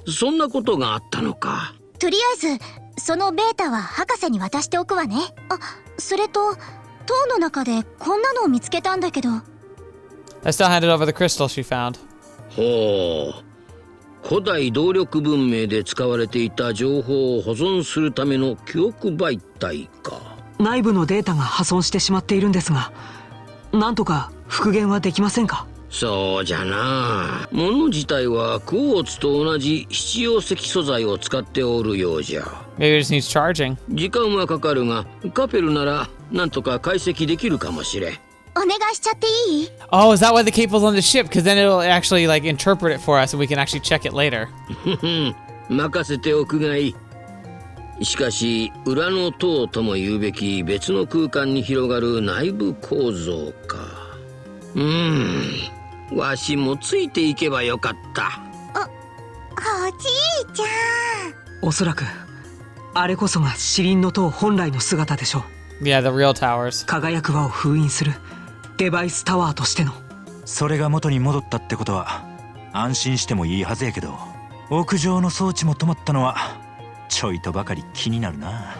そんなことがあったのか。とりあえずそのベータは博士に渡しておくわね。あ、それと塔の中でこんなのを見つけたんだけど。Estelle handed over the crystal she found. ほう。古代動力文明で使われていた情報を保存するための記憶媒体か。内部のデータが破損してしまっているんですが、なんとか復元はできませんか？そうじゃな。物自体はクォーツと同じ七曜石素材を使っておるようじゃ。Maybe it just needs charging. 時間はかかるが、カペルならなんとか解析できるかもしれん。お願いしちゃっていい？ Oh, is that why the cable's on the ship? Because then it'll actually like interpret it for us and we can actually check it later. 任せておくがいい。しかし、裏の塔とも言うべき別の空間に広がる内部構造か。わしもついていけばよかった。おじいちゃん。おそらくあれこそがシリンの塔本来の姿でしょう。Yeah, the real towers. 輝く輪を封印するデバイスタワーとしての。それが元に戻ったってことは安心してもいいはずやけど、屋上の装置も止まったのはちょいとばかり気になるな。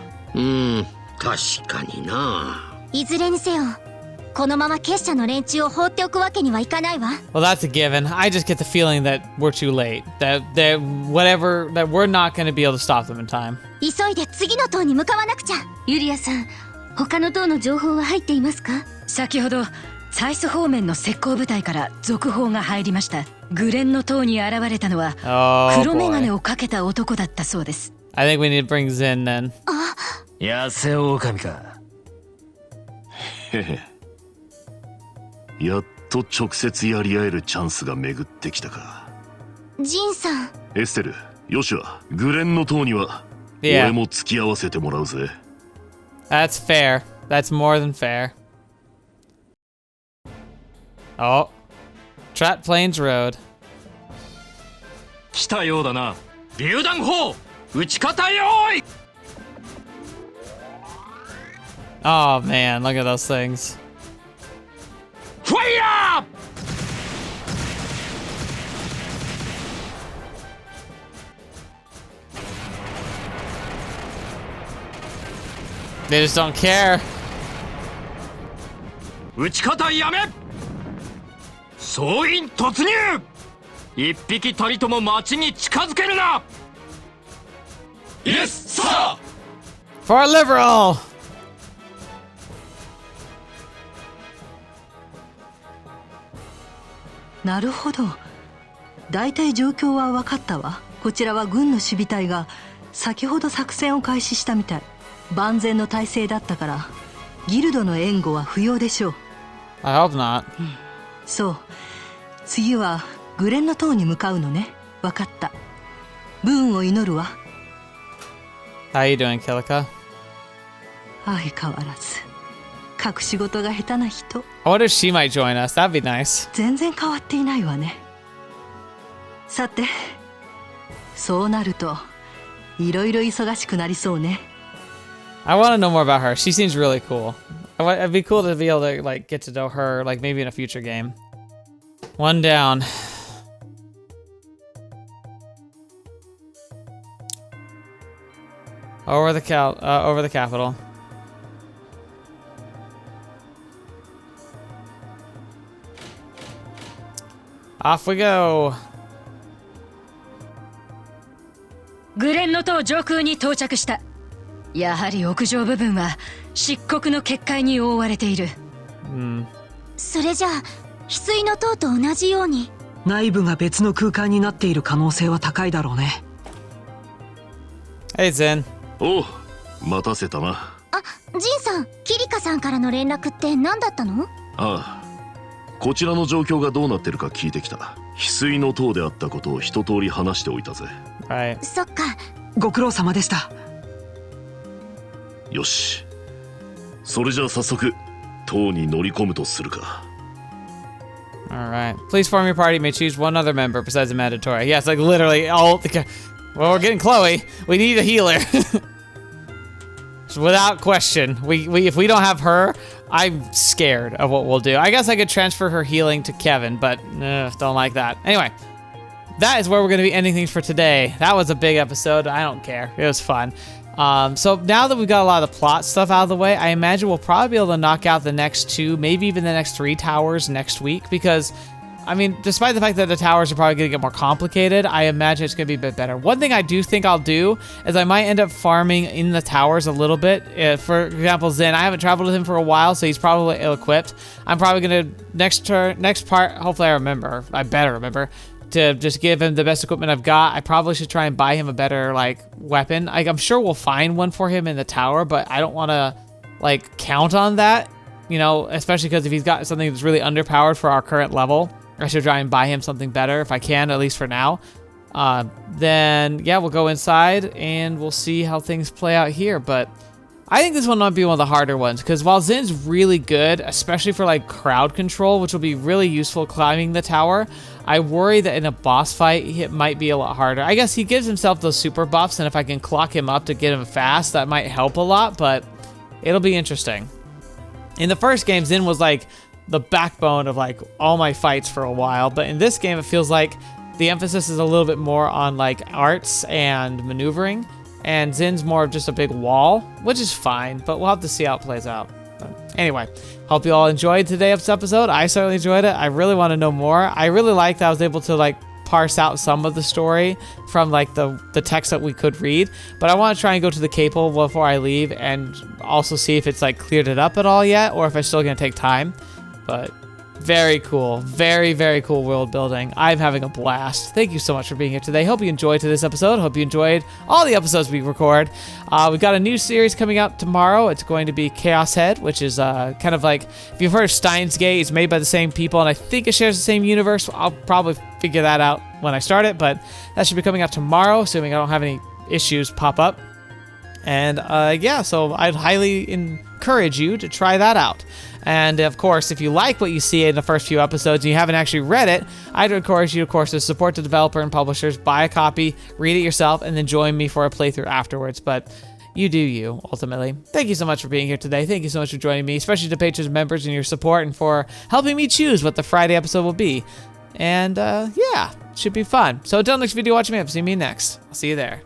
確かにな。いずれにせよ、このまま結社の連中を放っておくわけにはいかないわ。Well, that's a given. I just get the feeling that we're too late. That we're not going to be able to stop them in time. 急いで次の塔に向かわなくちゃ。ユリアさん、他の塔の情報は入っていますか？先ほどサイス方面の石膏部隊から続報が入りました。グレンの塔に現れたのは黒メガネをかけた男だったそうです。I think we need to bring Zin then. 痩せ狼か。へへ。やっと直接やり合えるチャンスが巡ってきたか。ジンさん。エステル、ヨシュア、グレンの塔には俺も付き合わせてもらうぜ。That's fair. That's more than fair. Oh. Trap Plains Road. 来たようだな。榴弾砲撃ち方よーい。 Oh man, look at those things. Fire! They just don't care. 撃ち方やめ。総員突入。一匹たりとも町に近づけるな。Yes, sir! For Liberl! なるほど。だいたい状況は分かったわ。こちらは軍の守備隊が先ほど作戦を開始したみたい。万全の体制だったからギルドの援護は不要でしょう。 I hope not. そう。次はグレンの塔に向かうのね。分かった。武運を祈るわ。How you doing, Kilika? 相変わらず隠し事が下手な人。 I wonder if she might join us. That'd be nice. 全然変わっていないわね。さて、そうなるといろいろ忙しくなりそうね。I want to know more about her. She seems really cool. It'd be cool to be able to like get to know her, like maybe in a future game. One down. Over the capital. Off we go. グレンの塔上空に到着した。やはり屋上部分は漆黒の結界に覆われている。それじゃあ翡翠の塔と同じように内部が別の空間になっている可能性は高いだろうね。Hey Zen。おう、待たせたな。あ、ジンさん、キリカさんからの連絡って何だったの？ああ、こちらの状況がどうなってるか聞いてきた。翡翠の塔であったことを一通り話しておいたぜ。はい。そっか。ご苦労様でした。よし。それじゃあ早速塔に乗り込むとするか。Alright. Please form your party. You may choose one other member besides the mandatory. Yeah, it's like literally all the... Well, we're getting Chloe. We need a healer. Without question. If we don't have her, I'm scared of what we'll do. I guess I could transfer her healing to Kevin, but don't like that. Anyway, that is where we're going to be ending things for today. That was a big episode. I don't care. It was fun. So now that we've got a lot of the plot stuff out of the way, I imagine we'll probably be able to knock out the next 2, maybe even the next 3 towers next week, because, I mean, despite the fact that the towers are probably going to get more complicated, I imagine it's going to be a bit better. One thing I do think I'll do is I might end up farming in the towers a little bit. For example, Zen, I haven't traveled with him for a while, so he's probably ill-equipped. I'm probably going to, next part, hopefully I better remember, to just give him the best equipment I've got. I probably should try and buy him a better, like, weapon. I'm sure we'll find one for him in the tower, but I don't want to, like, count on that, you know, especially because if he's got something that's really underpowered for our current level, I should try and buy him something better if I can, at least for now. Then, yeah, we'll go inside and we'll see how things play out here, but I think this one might be one of the harder ones, because while Zin's really good, especially for like crowd control, which will be really useful climbing the tower, I worry that in a boss fight, it might be a lot harder. I guess he gives himself those super buffs, and if I can clock him up to get him fast, that might help a lot, but it'll be interesting. In the first game, Zin was like the backbone of like all my fights for a while, but in this game, it feels like the emphasis is a little bit more on like arts and maneuvering, and Zin's more of just a big wall, which is fine, but we'll have to see how it plays out. But anyway, hope you all enjoyed today's episode. I certainly enjoyed it. I really want to know more. I really liked that I was able to like parse out some of the story from like the text that we could read, but I want to try and go to the capo before I leave and also see if it's like cleared it up at all yet, or if it's still going to take time. But very cool. Very, very cool world building. I'm having a blast. Thank you so much for being here today. Hope you enjoyed today's episode. Hope you enjoyed all the episodes we record. We've got a new series coming out tomorrow. It's going to be Chaos Head, which is kind of like, if you've heard of Steins Gate, it's made by the same people, and I think it shares the same universe. I'll probably figure that out when I start it, but that should be coming out tomorrow, assuming I don't have any issues pop up. And yeah, so I'd highly encourage you to try that out. And of course, if you like what you see in the first few episodes and you haven't actually read it, I'd encourage you, of course, to support the developer and publishers, buy a copy, read it yourself, and then join me for a playthrough afterwards. But you do you, ultimately. Thank you so much for being here today. Thank you so much for joining me, especially to patrons and members and your support, and for helping me choose what the Friday episode will be. And yeah, should be fun. So until next video, watch me up. See me next. I'll see you there.